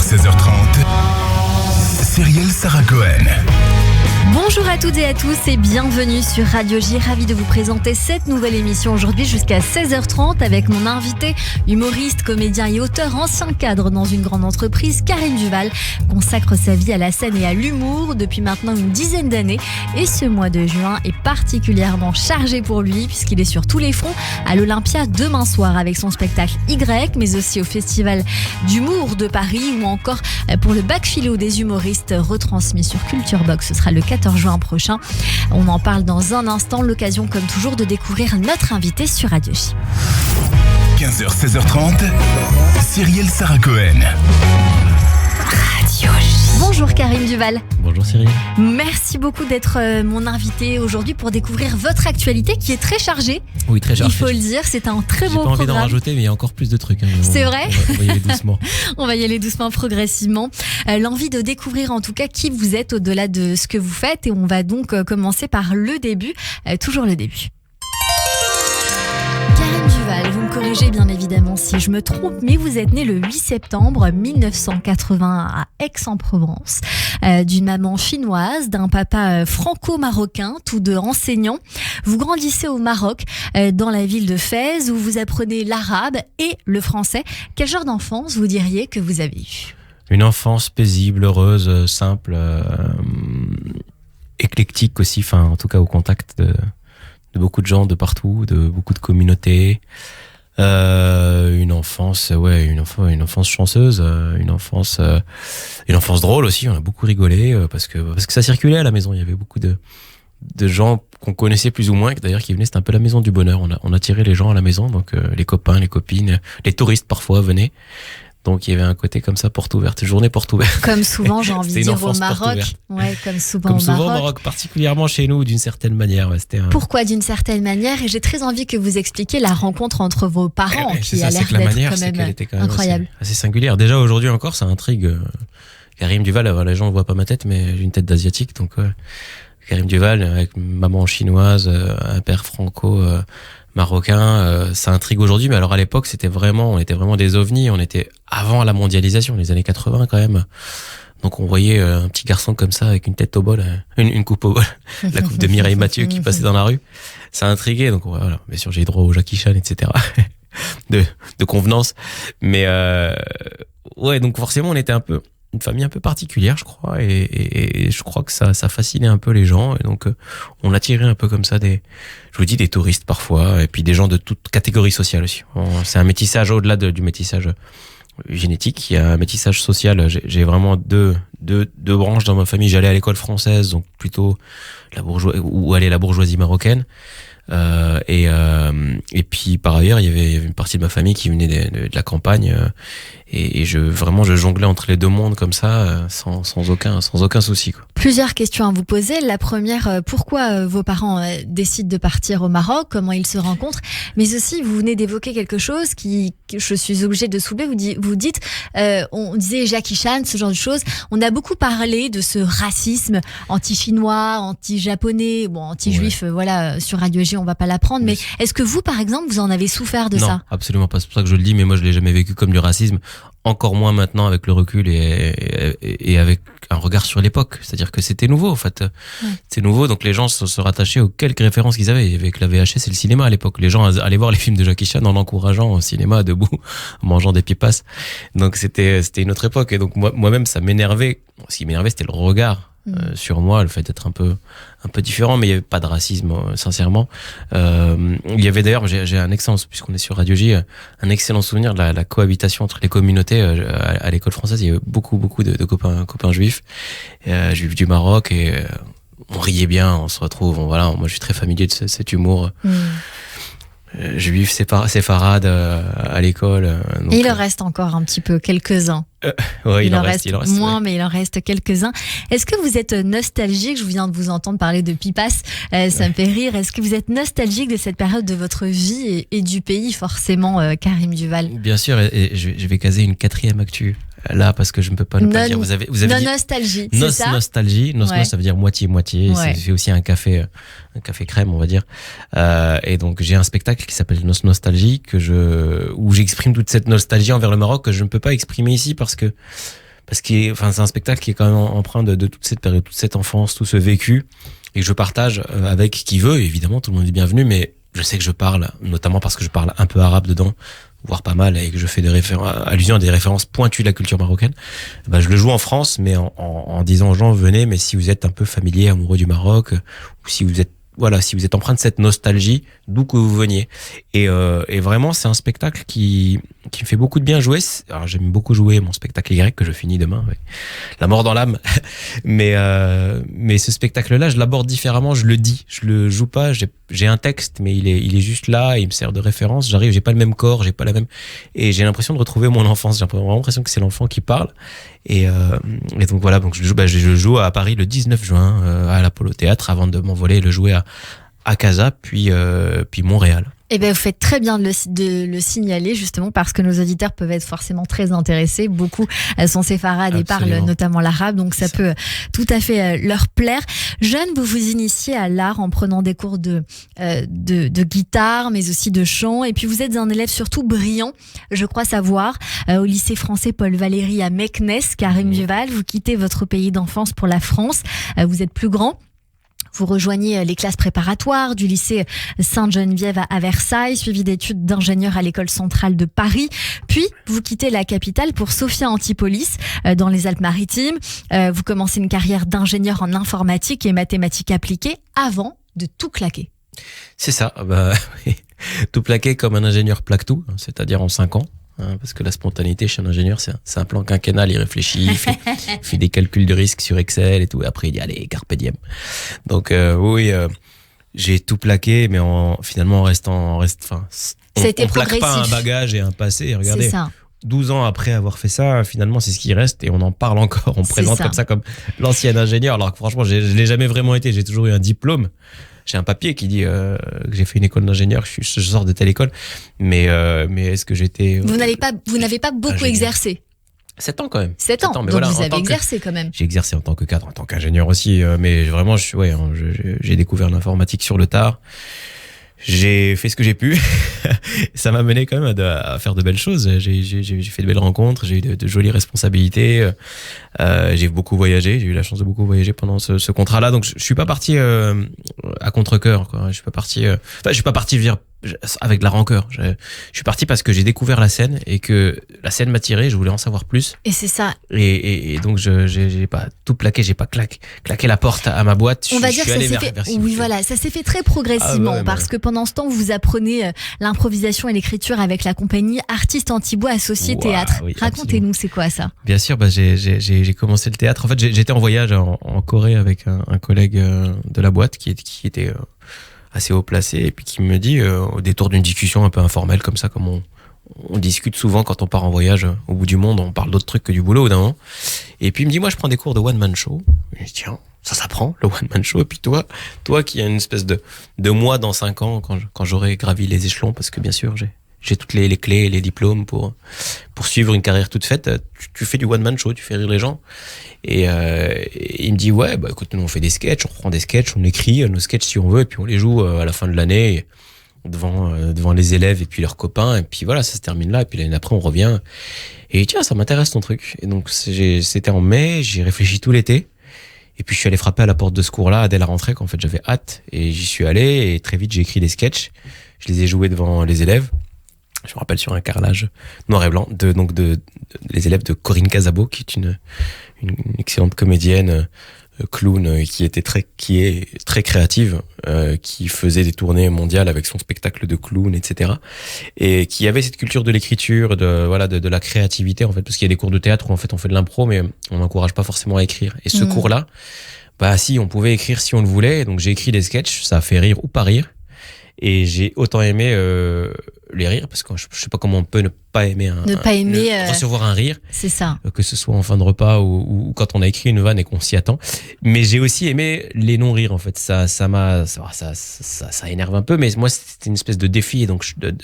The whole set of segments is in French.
16h30, Cyrielle Sarah Cohen. Bonjour à toutes et à tous et bienvenue sur Radio J. Ravi de vous présenter cette nouvelle émission aujourd'hui jusqu'à 16h30 avec mon invité, humoriste, comédien et auteur, ancien cadre dans une grande entreprise. Karim Duval consacre sa vie à la scène et à l'humour depuis maintenant une dizaine d'années et ce mois de juin est particulièrement chargé pour lui puisqu'il est sur tous les fronts à l'Olympia demain soir avec son spectacle Y, mais aussi au Festival d'humour de Paris ou encore pour le bac philo des humoristes retransmis sur Culture Box. Ce sera le 14 juin prochain. On en parle dans un instant. L'occasion, comme toujours, de découvrir notre invité sur Radio J. 15h, 16h30, Cyrielle Sarah Cohen. Radio J. Bonjour Karim Duval. Bonjour Cyrielle. Merci beaucoup d'être mon invité aujourd'hui pour découvrir votre actualité qui est très chargée. Oui, très chargée. Il faut le dire, c'est un très beau programme. J'ai pas envie d'en rajouter, mais il y a encore plus de trucs. C'est vrai ? On va y aller doucement. On va y aller doucement, progressivement. L'envie de découvrir en tout cas qui vous êtes au-delà de ce que vous faites. Et on va donc commencer par le début, toujours le début. Karim Duval, vous me corrigez bien évidemment si je me trompe, mais vous êtes né le 8 septembre 1980 à Aix-en-Provence, d'une maman chinoise, d'un papa franco-marocain, tous deux enseignants. Vous grandissez au Maroc, dans la ville de Fès, où vous apprenez l'arabe et le français. Quel genre d'enfance vous diriez que vous avez eu ? Une enfance paisible, heureuse, simple, éclectique aussi, enfin en tout cas au contact de beaucoup de gens de partout, de beaucoup de communautés. Une enfance chanceuse, une enfance drôle aussi. On a beaucoup rigolé parce que ça circulait à la maison. Il y avait beaucoup de gens qu'on connaissait plus ou moins, d'ailleurs qui venaient. C'était un peu la maison du bonheur. On attirait les gens à la maison, donc les copains, les copines, les touristes parfois venaient. Donc il y avait un côté comme ça, porte ouverte, journée porte ouverte. Comme souvent, j'ai envie de dire au Maroc. Ouais, comme souvent au Maroc, particulièrement chez nous, d'une certaine manière. Ouais, Pourquoi d'une certaine manière ? Et j'ai très envie que vous expliquiez la rencontre entre vos parents, qui a l'air d'être quand même incroyable. Assez singulière. Déjà aujourd'hui encore, ça intrigue. Karim Duval, alors les gens ne voient pas ma tête, mais j'ai une tête d'asiatique, donc Karim Duval avec une maman chinoise, un père franco-marocain, ça intrigue aujourd'hui, mais alors à l'époque on était vraiment des ovnis, on était avant la mondialisation, les années 80 quand même. Donc on voyait un petit garçon comme ça avec une tête au bol, une coupe au bol, la coupe de Mireille Mathieu qui passait dans la rue. Ça intriguait, donc voilà, bien sûr j'ai droit au Jackie Chan, etc. de convenance. Mais ouais, donc forcément on était une famille un peu particulière, je crois, et je crois que ça fascinait un peu les gens, et donc on attirait un peu comme ça des touristes parfois, et puis des gens de toute catégorie sociale aussi. C'est un métissage au-delà du métissage génétique, il y a un métissage social. J'ai vraiment deux branches dans ma famille. J'allais à l'école française, donc plutôt la bourgeoisie marocaine. Et puis par ailleurs il y avait une partie de ma famille qui venait de la campagne, et je jonglais entre les deux mondes comme ça, sans aucun souci, quoi. Plusieurs questions à vous poser. La première, pourquoi vos parents décident de partir au Maroc, comment ils se rencontrent, mais aussi vous venez d'évoquer quelque chose que je suis obligée de soulever. Vous dites, on disait Jackie Chan, ce genre de choses. On a beaucoup parlé de ce racisme anti-chinois, anti-japonais, anti-juif, ouais. Voilà, sur Radio J on va pas l'apprendre, mais est-ce que vous par exemple vous en avez souffert de ça ? Non, absolument pas, c'est pour ça que je le dis, mais moi je l'ai jamais vécu comme du racisme, encore moins maintenant avec le recul et avec un regard sur l'époque, c'est-à-dire que c'était nouveau en fait. Ouais. C'est nouveau, donc les gens se rattachaient aux quelques références qu'ils avaient. Avec la VHS et le cinéma à l'époque, les gens allaient voir les films de Jackie Chan en l'encourageant au cinéma, debout, en mangeant des pipas. Donc c'était une autre époque, et donc moi-même ça m'énervait. Ce qui m'énervait, c'était le regard sur moi, le fait d'être un peu différent, mais il n'y avait pas de racisme, sincèrement. Il y avait d'ailleurs, j'ai un excellent, puisqu'on est sur Radio J, un excellent souvenir de la cohabitation entre les communautés. À l'école française, il y avait beaucoup de copains juifs du Maroc, et on riait bien, on se retrouve, moi je suis très familier de cet humour. Juif, séfarade à l'école. Donc, et il en reste encore un petit peu, quelques-uns. Ouais, il en reste moins, ouais. Mais il en reste quelques-uns. Est-ce que vous êtes nostalgique ? Je viens de vous entendre parler de pipas, ça me fait rire. Est-ce que vous êtes nostalgique de cette période de votre vie et du pays, forcément, Karim Duval ? Bien sûr, et je vais caser une 4e actu. Là, parce que je ne peux pas ne pas dire. Vous avez dit nostalgie, c'est ça ? Nostalgie. Ouais. Ça veut dire moitié-moitié. Ouais. C'est aussi un café crème, on va dire. Et donc, j'ai un spectacle qui s'appelle Nostalgie, où j'exprime toute cette nostalgie envers le Maroc que je ne peux pas exprimer ici parce que parce que c'est un spectacle qui est quand même empreint de toute cette période, toute cette enfance, tout ce vécu, et que je partage avec qui veut. Évidemment, tout le monde est bienvenu, mais je sais que je parle, notamment parce que je parle un peu arabe dedans, voire pas mal, et que je fais allusion à des références pointues de la culture marocaine. Je le joue en France, mais en disant aux gens, venez, mais si vous êtes un peu familier, amoureux du Maroc, ou si vous êtes empreint de cette nostalgie, d'où que vous veniez. Et vraiment, c'est un spectacle qui me fait beaucoup de bien jouer. Alors, j'aime beaucoup jouer mon spectacle Y que je finis demain, avec La mort dans l'âme. mais ce spectacle-là, je l'aborde différemment, je le dis. Je le joue pas, j'ai un texte, mais il est juste là, il me sert de référence. J'arrive, j'ai pas le même corps, j'ai pas la même, et j'ai l'impression de retrouver mon enfance. J'ai vraiment l'impression que c'est l'enfant qui parle. Et donc voilà, donc je joue à Paris le 19 juin, à l'Apollo Théâtre, avant de m'envoler le jouer à Casa, puis Montréal. Eh bien, vous faites très bien de le signaler, justement, parce que nos auditeurs peuvent être forcément très intéressés. Beaucoup sont séfarades et parlent notamment l'arabe, donc ça peut tout à fait leur plaire. Jeune, vous vous initiez à l'art en prenant des cours de guitare, mais aussi de chant. Et puis, vous êtes un élève surtout brillant, je crois savoir, au lycée français Paul Valéry à Meknès, Karim Duval. Vous quittez votre pays d'enfance pour la France. Vous êtes plus grand. Vous rejoignez les classes préparatoires du lycée Sainte-Geneviève à Versailles, suivi d'études d'ingénieur à l'école centrale de Paris. Puis, vous quittez la capitale pour Sophia Antipolis, dans les Alpes-Maritimes. Vous commencez une carrière d'ingénieur en informatique et mathématiques appliquées avant de tout claquer. C'est ça, tout plaquer comme un ingénieur plaque tout, c'est-à-dire en 5 ans. Parce que la spontanéité chez un ingénieur, c'est un plan quinquennal, il réfléchit, il fait des calculs de risque sur Excel et tout, et après il dit allez, carpe diem. Donc j'ai tout plaqué, mais finalement on plaque pas un bagage et un passé. Regardez, c'est ça. 12 ans après avoir fait ça, finalement c'est ce qui reste, et on en parle encore, on présente comme ça comme l'ancien ingénieur, alors que franchement je l'ai jamais vraiment été, j'ai toujours eu un diplôme. J'ai un papier qui dit que j'ai fait une école d'ingénieur, je sors de telle école, mais est-ce que j'étais... Vous n'avez pas beaucoup exercé. 7 ans quand même. 7 ans, donc vous avez exercé quand même. J'ai exercé en tant que cadre, en tant qu'ingénieur aussi, mais vraiment, j'ai découvert l'informatique sur le tard. J'ai fait ce que j'ai pu. Ça m'a mené quand même à faire de belles choses. J'ai fait de belles rencontres, j'ai eu de jolies responsabilités. J'ai beaucoup voyagé, j'ai eu la chance de beaucoup voyager pendant ce contrat-là. Donc je suis pas parti à contre-cœur, quoi. Je suis pas parti avec de la rancœur. Je suis parti parce que j'ai découvert la scène et que la scène m'attirait, je voulais en savoir plus. Et c'est ça. Et donc j'ai pas tout plaqué, j'ai pas claqué la porte à ma boîte. On va dire que ça s'est fait. Oui, voilà, ça s'est fait très progressivement parce que pendant ce temps vous apprenez l'improvisation et l'écriture avec la compagnie Artistes Antibois Associés Théâtre. Oui, racontez-nous, c'est quoi ça? Bien sûr, j'ai commencé le théâtre. En fait, j'étais en voyage en Corée avec un collègue de la boîte qui était assez haut placé, et puis qui me dit au détour d'une discussion un peu informelle comme ça, comme on discute souvent quand on part en voyage au bout du monde, on parle d'autres trucs que du boulot d'un moment, et puis il me dit moi je prends des cours de one man show. Et je dis tiens, ça s'apprend le one man show. Et puis toi qui as une espèce de moi dans 5 ans quand j'aurai gravi les échelons, parce que bien sûr j'ai toutes les clés et les diplômes pour suivre une carrière toute faite, tu fais du one man show, tu fais rire les gens. Et il me dit ouais, écoute, nous on fait des sketchs, on reprend des sketchs, on écrit nos sketchs si on veut, et puis on les joue à la fin de l'année devant les élèves et puis leurs copains, et puis voilà, ça se termine là, et puis l'année après on revient, et tiens, ça m'intéresse ton truc. Et donc c'était en mai, j'ai réfléchi tout l'été, et puis je suis allé frapper à la porte de ce cours-là dès la rentrée, qu'en fait j'avais hâte, et j'y suis allé, et très vite j'ai écrit des sketchs, je les ai joués devant les élèves. Je me rappelle sur un carrelage noir et blanc les élèves de Corinne Casabo, qui est une excellente comédienne, clown, qui est très créative, qui faisait des tournées mondiales avec son spectacle de clown, etc. Et qui avait cette culture de l'écriture, de la créativité, en fait, parce qu'il y a des cours de théâtre où en fait on fait de l'impro, mais on n'encourage pas forcément à écrire. Et ce cours-là, si on pouvait écrire si on le voulait, donc j'ai écrit des sketchs, ça a fait rire ou pas rire. Et j'ai autant aimé les rires, parce que je sais pas comment on peut ne pas aimer recevoir un rire. C'est ça. Que ce soit en fin de repas ou quand on a écrit une vanne et qu'on s'y attend. Mais j'ai aussi aimé les non-rires, en fait. Ça énerve un peu, mais moi, c'était une espèce de défi. Et donc, de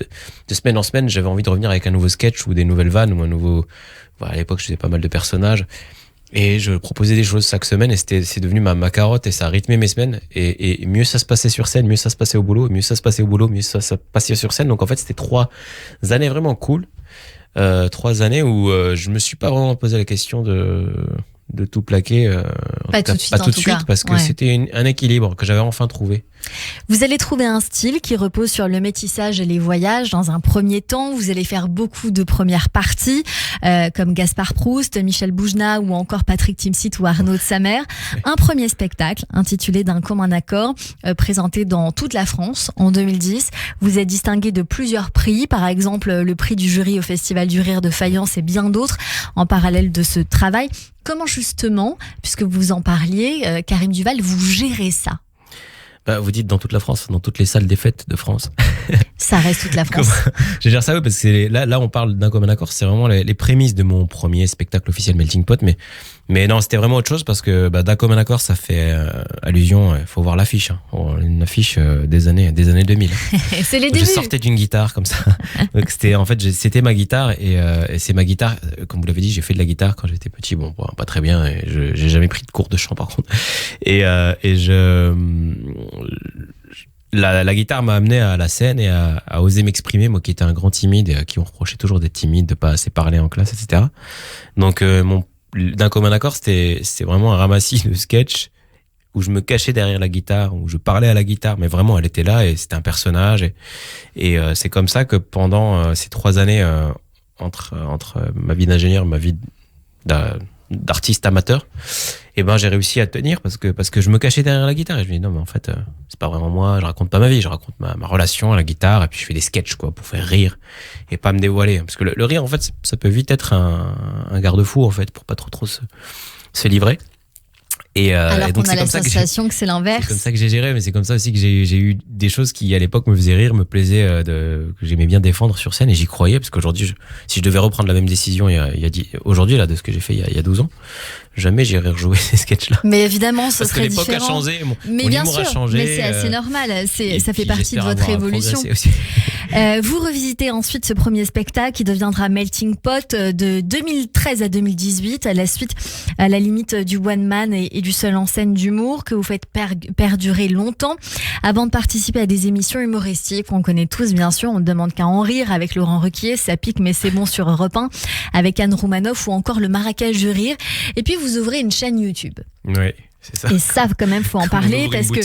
semaine en semaine, j'avais envie de revenir avec un nouveau sketch ou des nouvelles vannes ou un nouveau... à l'époque, je faisais pas mal de personnages. Et je proposais des choses chaque semaine, et c'est devenu ma carotte, et ça a rythmé mes semaines. Et mieux ça se passait sur scène, mieux ça se passait au boulot, mieux ça se passait au boulot, mieux ça se passait sur scène. Donc en fait, c'était 3 années vraiment cool, 3 années où je me suis pas vraiment posé la question de tout plaquer. Pas tout de suite, parce que c'était un équilibre que j'avais enfin trouvé. Vous allez trouver un style qui repose sur le métissage et les voyages. Dans un premier temps, vous allez faire beaucoup de premières parties, comme Gaspard Proust, Michel Boujna ou encore Patrick Timsit ou Arnaud de Samer. Oui. Un premier spectacle intitulé D'un commun accord, présenté dans toute la France en 2010. Vous êtes distingué de plusieurs prix, par exemple le prix du jury au Festival du Rire de Fayence et bien d'autres en parallèle de ce travail. Comment justement, puisque vous en parliez, Karim Duval, vous gérez ça ? Vous dites dans toute la France, dans toutes les salles des fêtes de France. Ça reste toute la France. Je gère ça, oui, parce que là, on parle d'un commun accord, c'est vraiment les prémices de mon premier spectacle officiel Melting Pot, mais non, c'était vraiment autre chose parce que d'un commun accord, ça fait allusion, il faut voir l'affiche, une affiche des années 2000. C'est les débuts. Je sortais d'une guitare comme ça. Donc c'était ma guitare et c'est ma guitare, comme vous l'avez dit, j'ai fait de la guitare quand j'étais petit, bon, pas très bien, et j'ai jamais pris de cours de chant par contre. La guitare m'a amené à la scène et à oser m'exprimer, moi qui étais un grand timide et à qui on reprochait toujours d'être timide, de pas assez parler en classe, etc. Donc d'un commun accord, c'était vraiment un ramassis de sketch où je me cachais derrière la guitare, où je parlais à la guitare, mais vraiment elle était là et c'était un personnage et c'est comme ça que pendant ces 3 années entre ma vie d'ingénieur et ma vie d'artiste amateur, j'ai réussi à tenir parce que je me cachais derrière la guitare et je me dis non mais en fait c'est pas vraiment moi, je raconte pas ma vie, je raconte ma relation à la guitare et puis je fais des sketchs pour faire rire et pas me dévoiler parce que le rire en fait ça peut vite être un garde-fou en fait pour pas trop se livrer. Alors qu'on a la sensation que c'est l'inverse. C'est comme ça que j'ai géré, mais c'est comme ça aussi que j'ai eu des choses qui à l'époque me faisaient rire, me plaisaient, que j'aimais bien défendre sur scène et j'y croyais parce qu'aujourd'hui, si je devais reprendre la même décision aujourd'hui là de ce que j'ai fait il y a 12 ans, jamais j'irais rejouer ces sketchs-là. Mais évidemment, ce serait différent. Parce que l'époque a changé, mon humour a changé. Mais c'est assez normal, ça fait partie de votre évolution. Vous revisitez ensuite ce premier spectacle qui deviendra Melting Pot de 2013 à 2018, à la suite, à la limite du one man et du seul en scène d'humour que vous faites perdurer longtemps avant de participer à des émissions humoristiques qu'on connaît tous bien sûr. On ne demande qu'à en rire avec Laurent Ruquier, ça pique mais c'est bon sur Europe 1 avec Anne Roumanoff ou encore le Marrakech du rire. Et puis vous ouvrez une chaîne YouTube. Oui. C'est ça. Et ça, quand même, faut en parler parce que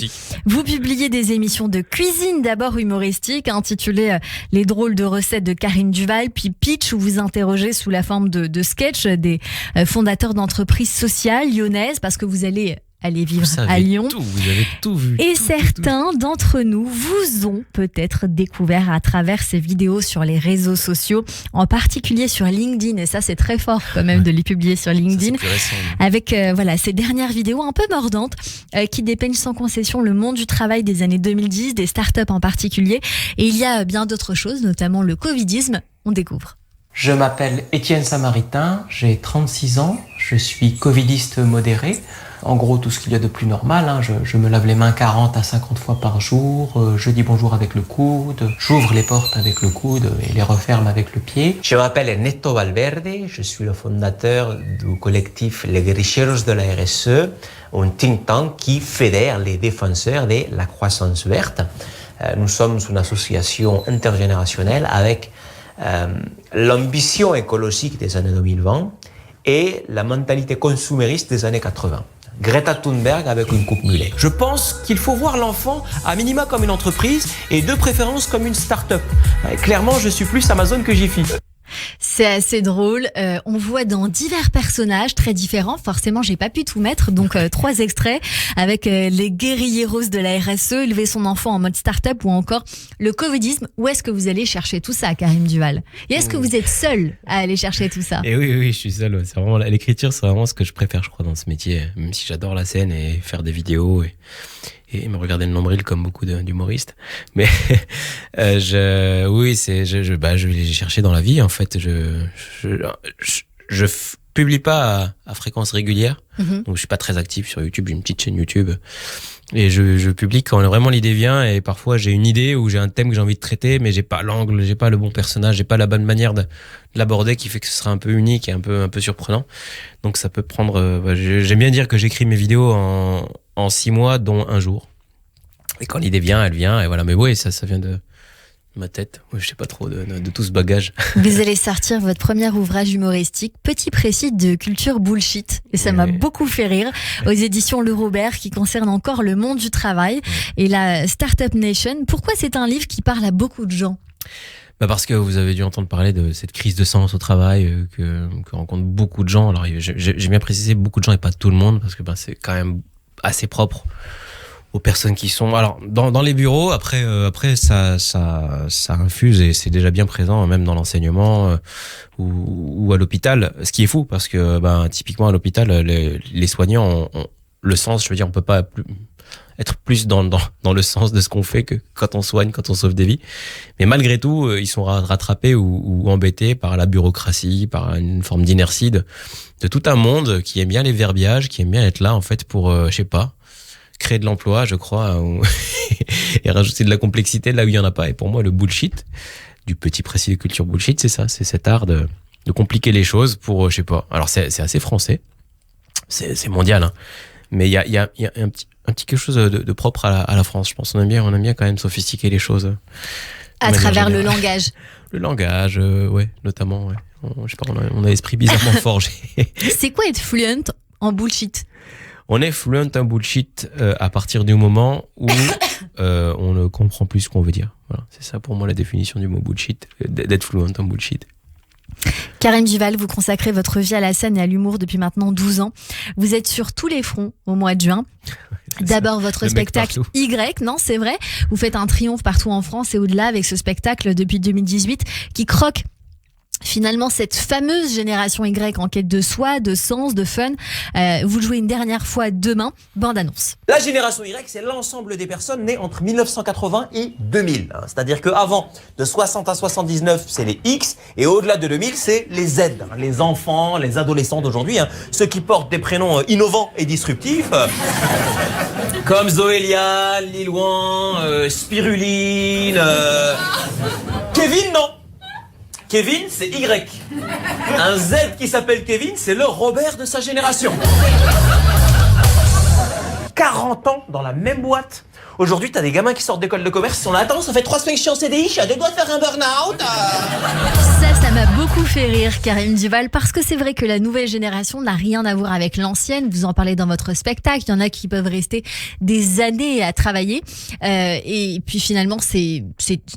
vous publiez des émissions de cuisine, d'abord humoristiques, intitulées Les drôles de recettes de Karim Duval, puis Pitch, où vous interrogez sous la forme de sketch des fondateurs d'entreprises sociales lyonnaises, parce que vous allez vivre à Lyon. Vous avez tout vu. Et certains d'entre nous vous ont peut-être découvert à travers ces vidéos sur les réseaux sociaux, en particulier sur LinkedIn. Et ça, c'est très fort quand même de les publier sur LinkedIn. Ça, c'est plus récent, avec ces dernières vidéos un peu mordantes qui dépeignent sans concession le monde du travail des années 2010, des startups en particulier. Et il y a bien d'autres choses, notamment le covidisme. On découvre. Je m'appelle Étienne Samaritain, j'ai 36 ans, je suis covidiste modéré. En gros, tout ce qu'il y a de plus normal, je me lave les mains 40 à 50 fois par jour, je dis bonjour avec le coude, j'ouvre les portes avec le coude et les referme avec le pied. Je m'appelle Ernesto Valverde, je suis le fondateur du collectif Les Guerrilleros de la RSE, un think tank qui fédère les défenseurs de la croissance verte. Nous sommes une association intergénérationnelle avec l'ambition écologique des années 2020 et la mentalité consumériste des années 80. Greta Thunberg avec une coupe mulet. Je pense qu'il faut voir l'enfant à minima comme une entreprise et de préférence comme une start-up. Clairement, je suis plus Amazon que Jiffy. C'est assez drôle. On voit dans divers personnages très différents. Forcément, j'ai pas pu tout mettre. Donc, 3 extraits avec les guérilleros de la RSE, élever son enfant en mode start-up ou encore le covidisme. Où est-ce que vous allez chercher tout ça, Karim Duval? Et est-ce que vous êtes seul à aller chercher tout ça? Et oui, je suis seul. C'est vraiment, l'écriture, c'est vraiment ce que je préfère, je crois, dans ce métier. Même si j'adore la scène et faire des vidéos et me regarder le nombril comme beaucoup d'humoristes. Mais j'ai cherché dans la vie, en fait. Je publie pas à fréquence régulière, donc je suis pas très actif sur YouTube. J'ai une petite chaîne YouTube et je publie quand vraiment l'idée vient. Et parfois j'ai une idée ou j'ai un thème que j'ai envie de traiter, mais j'ai pas l'angle, j'ai pas le bon personnage, j'ai pas la bonne manière de l'aborder qui fait que ce sera un peu unique et un peu surprenant. Donc ça peut prendre. J'aime bien dire que j'écris mes vidéos en 6 mois, dont un jour. Et quand l'idée vient, elle vient. Et voilà. Mais oui, ça vient de ma tête. Je sais pas trop de tout ce bagage. Vous allez sortir votre premier ouvrage humoristique, Petit Précis de culture bullshit. Et ça m'a beaucoup fait rire. Aux éditions Le Robert, qui concerne encore le monde du travail et la Startup Nation. Pourquoi c'est un livre qui parle à beaucoup de gens ? Parce que vous avez dû entendre parler de cette crise de sens au travail que rencontrent beaucoup de gens. Alors j'ai bien précisé beaucoup de gens et pas tout le monde, parce que c'est quand même assez propre aux personnes qui sont. Alors dans les bureaux, après ça infuse et c'est déjà bien présent, même dans l'enseignement ou à l'hôpital. Ce qui est fou, parce que typiquement à l'hôpital, les soignants ont le sens. Je veux dire, on peut pas être plus dans le sens de ce qu'on fait que quand on soigne, quand on sauve des vies. Mais malgré tout, ils sont rattrapés ou embêtés par la bureaucratie, par une forme d'inertie de tout un monde qui aime bien les verbiages, qui aime bien être là en fait pour, créer de l'emploi, je crois, et rajouter de la complexité là où il y en a pas. Et pour moi, le bullshit, du petit précis de culture bullshit, c'est ça, c'est cet art de compliquer les choses pour, Alors c'est assez français, c'est mondial, hein. Mais il y a un petit quelque chose de propre à la France, je pense. On aime bien quand même sophistiquer les choses. À travers le langage. Le langage, notamment, ouais. On a l'esprit bizarrement forgé. C'est quoi être fluent en bullshit ? On est fluent en bullshit à partir du moment où on ne comprend plus ce qu'on veut dire. Voilà, c'est ça pour moi la définition du mot bullshit, d'être fluent en bullshit. Karim Duval, vous consacrez votre vie à la scène et à l'humour depuis maintenant 12 ans. Vous êtes sur tous les fronts au mois de juin. D'abord votre spectacle Y, non c'est vrai. Vous faites un triomphe partout en France et au-delà avec ce spectacle depuis 2018 qui croque finalement cette fameuse génération Y en quête de soi, de sens, de fun. Vous jouez une dernière fois demain. Bande annonce. La génération Y, c'est l'ensemble des personnes nées entre 1980 et 2000. C'est-à-dire qu'avant, de 60 à 79, c'est les X, et au-delà de 2000, c'est les Z. Les enfants, les adolescents d'aujourd'hui, ceux qui portent des prénoms innovants et disruptifs, comme Zoélia, Lil Wayne, Spiruline, Kevin, non. Kevin, c'est Y. Un Z qui s'appelle Kevin, c'est le Robert de sa génération. 40 ans dans la même boîte. Aujourd'hui, t'as des gamins qui sortent d'école de commerce, ils sont là, attends, ça fait 3 semaines que je suis en CDI, je suis à 2 doigts de faire un burn-out. Ça m'a beaucoup fait rire, Karim Duval, parce que c'est vrai que la nouvelle génération n'a rien à voir avec l'ancienne. Vous en parlez dans votre spectacle. Il y en a qui peuvent rester des années à travailler. Et puis finalement, c'est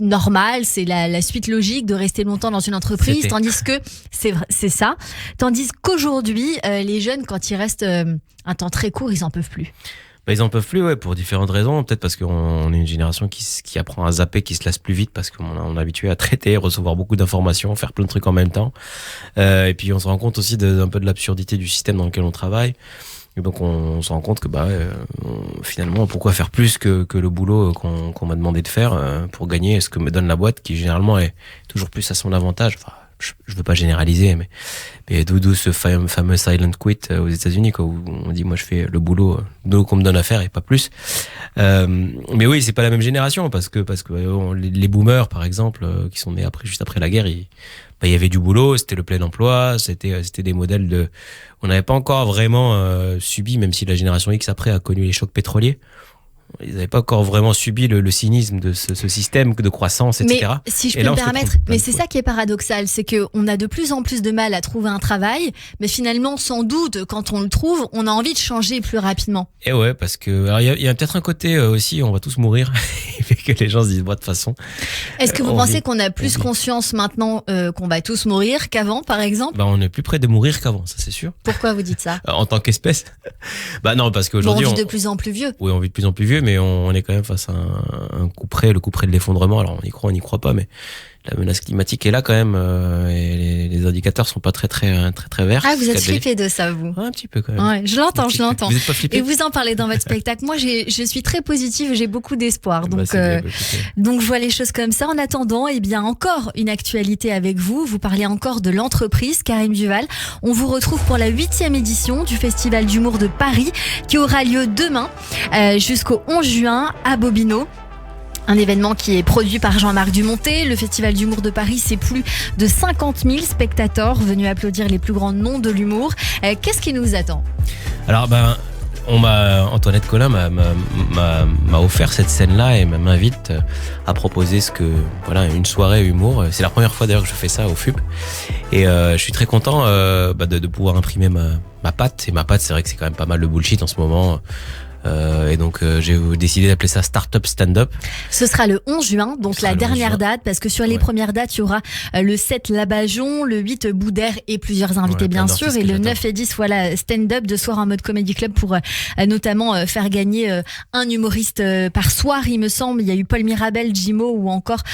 normal, c'est la suite logique de rester longtemps dans une entreprise. Tandis que, c'est ça. Tandis qu'aujourd'hui, les jeunes, quand ils restent un temps très court, ils en peuvent plus. Ils en peuvent plus, pour différentes raisons. Peut-être parce qu'on est une génération qui apprend à zapper, qui se lasse plus vite parce qu'on est habitué à traiter, recevoir beaucoup d'informations, faire plein de trucs en même temps. Et puis on se rend compte aussi un peu de l'absurdité du système dans lequel on travaille. Et donc on se rend compte que finalement, pourquoi faire plus que le boulot qu'on m'a demandé de faire pour gagner ce que me donne la boîte, qui généralement est toujours plus à son avantage. Enfin, je veux pas généraliser, mais d'où ce fameux silent quit aux États-Unis, quoi, où on dit moi je fais le boulot qu'on me donne à faire et pas plus. Mais oui, c'est pas la même génération parce que les boomers par exemple qui sont nés juste après la guerre, il y avait du boulot, c'était le plein emploi, c'était des modèles on n'avait pas encore vraiment subi, même si la génération X après a connu les chocs pétroliers. Ils n'avaient pas encore vraiment subi le cynisme de ce système de croissance, etc. Mais si je peux me permettre, mais c'est ça qui est paradoxal, c'est qu'on a de plus en plus de mal à trouver un travail, mais finalement, sans doute, quand on le trouve, on a envie de changer plus rapidement. Et ouais, parce que alors il y a peut-être un côté aussi, on va tous mourir, et que les gens se disent, de toute façon. Est-ce que vous pensez qu'on a plus conscience maintenant qu'on va tous mourir qu'avant, par exemple ? On est plus près de mourir qu'avant, ça c'est sûr. Pourquoi vous dites ça ? En tant qu'espèce ? Non, parce qu'aujourd'hui on vit de plus en plus vieux. Oui, on vit de plus en plus vieux, mais on est quand même face à un coup près, le coup près de l'effondrement. Alors on n'y croit pas, mais la menace climatique est là quand même, et les indicateurs sont pas très verts. Ah, vous êtes flippé de ça, vous ? Un petit peu quand même. Ouais, je l'entends. Vous êtes pas flippé ? Et vous en parlez dans votre spectacle. Moi, je suis très positive, j'ai beaucoup d'espoir. Donc je vois les choses comme ça. En attendant, encore une actualité avec vous. Vous parlez encore de l'entreprise, Karim Duval. On vous retrouve pour la 8e édition du Festival d'humour de Paris, qui aura lieu demain jusqu'au 11 juin à Bobino. Un événement qui est produit par Jean-Marc Dumontet. Le Festival d'humour de Paris, c'est plus de 50 000 spectateurs venus applaudir les plus grands noms de l'humour. Qu'est-ce qui nous attend ? Alors, Antoinette Collin m'a offert cette scène-là et m'invite à proposer une soirée humour. C'est la première fois d'ailleurs que je fais ça au FUP. Et je suis très content de pouvoir imprimer ma patte. Et ma patte, c'est vrai que c'est quand même pas mal de bullshit en ce moment. Et donc j'ai décidé d'appeler ça Startup Stand-Up. Ce sera le 11 juin, donc la dernière date, parce que sur les premières dates, il y aura le 7 Labajon, le 8 Boudère et plusieurs invités bien sûr, et le 9 et 10 stand-up de soir en mode comedy club pour notamment faire gagner un humoriste par soir, il me semble. Il y a eu Paul Mirabel, Jimo ou encore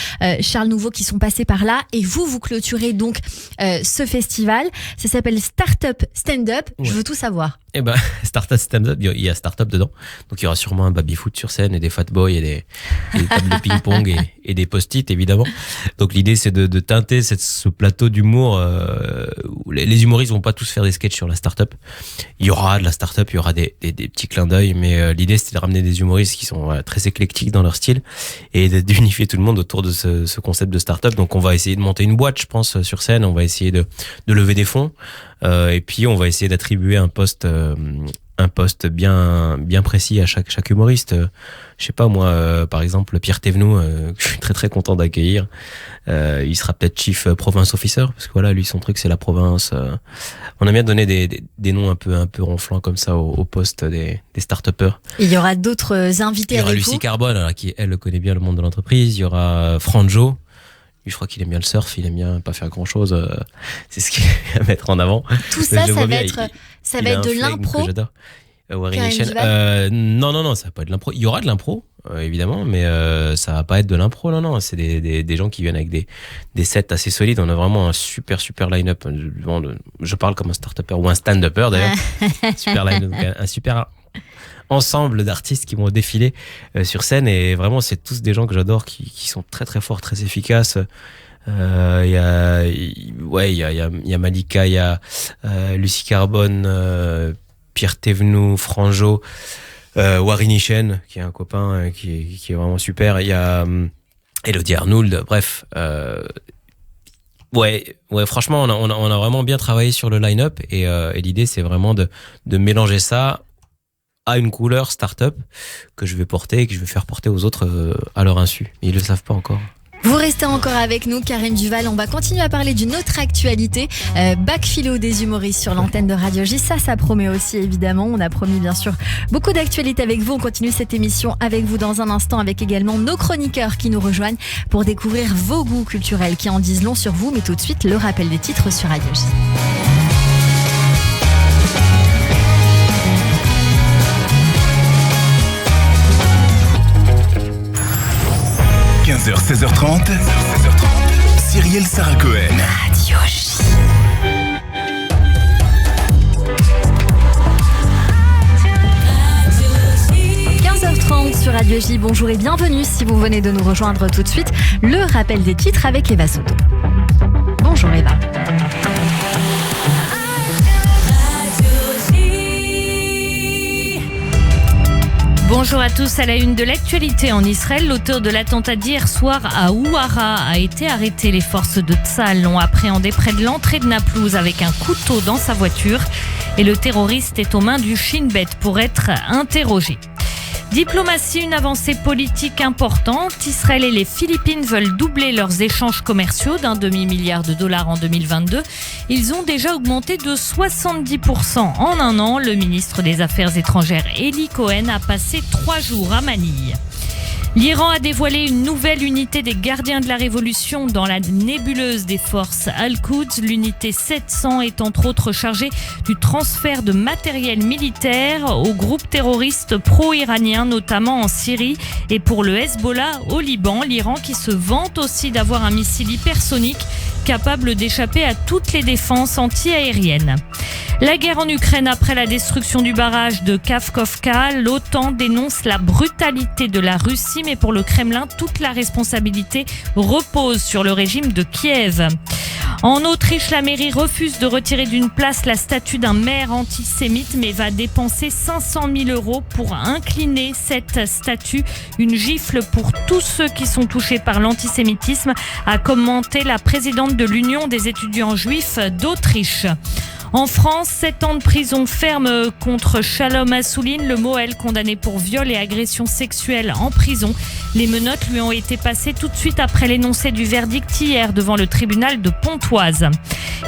Charles Nouveau qui sont passés par là, et vous clôturez donc ce festival. Ça s'appelle Startup Stand-up. Je veux tout savoir. Eh ben, Startup Stand-up, il y a Startup dedans. Donc il y aura sûrement un baby-foot sur scène et des fat boys et des tables de ping-pong et des post-it, évidemment. Donc l'idée, c'est de teinter ce plateau d'humour où les humoristes vont pas tous faire des sketchs sur la startup. Il y aura de la startup, il y aura des petits clins d'œil, mais l'idée, c'était de ramener des humoristes qui sont très éclectiques dans leur style et d'unifier tout le monde autour de ce concept de startup. Donc on va essayer de monter une boîte, je pense, sur scène. On va essayer de lever des fonds. Et puis on va essayer d'attribuer un poste bien précis à chaque humoriste. Je sais pas moi, par exemple Pierre Thévenoud, que je suis très très content d'accueillir. Il sera peut-être Chief Province Officer, parce que voilà, lui son truc c'est la province. On a bien donné des noms un peu ronflants comme ça au poste des start-upers. Il y aura d'autres invités. Il y aura Lucie Carbone, qui elle connaît bien le monde de l'entreprise. Il y aura Franjo. Je crois qu'il aime bien le surf, il aime bien pas faire grand chose. C'est ce qu'il aime mettre en avant. Tout ça, ça va être de l'impro. J'adore. Non, ça va pas être de l'impro. Il y aura de l'impro, évidemment, mais ça va pas être de l'impro. Non, c'est des gens qui viennent avec des sets assez solides. On a vraiment un super line-up. Je parle comme un start-upper ou un stand-upper d'ailleurs. Super line-up, un super ensemble d'artistes qui vont défiler sur scène, et vraiment c'est tous des gens que j'adore, qui sont très très forts, très efficaces. Il y a Malika, il y a Lucie Carbone, Pierre Thévenoud, Franjo, Warini Chen, qui est un copain qui est vraiment super. Il y a Elodie Arnould. Bref, franchement on a vraiment bien travaillé sur le line-up, et l'idée c'est vraiment de mélanger ça à une couleur start-up que je vais porter et que je vais faire porter aux autres à leur insu. Ils le savent pas encore. Vous restez encore avec nous, Karim Duval. On va continuer à parler d'une autre actualité. Bac philo des humoristes sur l'antenne de Radio J. Ça promet aussi, évidemment. On a promis, bien sûr, beaucoup d'actualités avec vous. On continue cette émission avec vous dans un instant, avec également nos chroniqueurs qui nous rejoignent pour découvrir vos goûts culturels qui en disent long sur vous. Mais tout de suite, le rappel des titres sur Radio J. 15h, 16h30, Cyrielle Sarah Cohen. Radio J. Sur Radio J, bonjour et bienvenue si vous venez de nous rejoindre tout de suite. Le rappel des titres avec Eva Soto. Bonjour Eva. Bonjour à tous. À la une de l'actualité en Israël, l'auteur de l'attentat d'hier soir à Ouara a été arrêté. Les forces de Tsahal l'ont appréhendé près de l'entrée de Naplouse avec un couteau dans sa voiture, et le terroriste est aux mains du Shin Bet pour être interrogé. Diplomatie, une avancée politique importante. Israël et les Philippines veulent doubler leurs échanges commerciaux d'1 demi-milliard de dollars en 2022. Ils ont déjà augmenté de 70% en un an. Le ministre des Affaires étrangères, Eli Cohen, a passé 3 jours à Manille. L'Iran a dévoilé une nouvelle unité des gardiens de la révolution dans la nébuleuse des forces Al-Quds. L'unité 700 est entre autres chargée du transfert de matériel militaire aux groupes terroristes pro-iraniens, notamment en Syrie, et pour le Hezbollah au Liban. L'Iran qui se vante aussi d'avoir un missile hypersonique capable d'échapper à toutes les défenses anti-aériennes. La guerre en Ukraine après la destruction du barrage de Kakhovka, l'OTAN dénonce la brutalité de la Russie, mais pour le Kremlin, toute la responsabilité repose sur le régime de Kiev. En Autriche, la mairie refuse de retirer d'une place la statue d'un maire antisémite, mais va dépenser 500 000 € pour incliner cette statue. Une gifle pour tous ceux qui sont touchés par l'antisémitisme, a commenté la présidente de l'Union des étudiants juifs d'Autriche. En France, 7 ans de prison ferme contre Shalom Assouline, le Mohel, condamné pour viol et agression sexuelle en prison. Les menottes lui ont été passées tout de suite après l'énoncé du verdict hier devant le tribunal de Pontoise.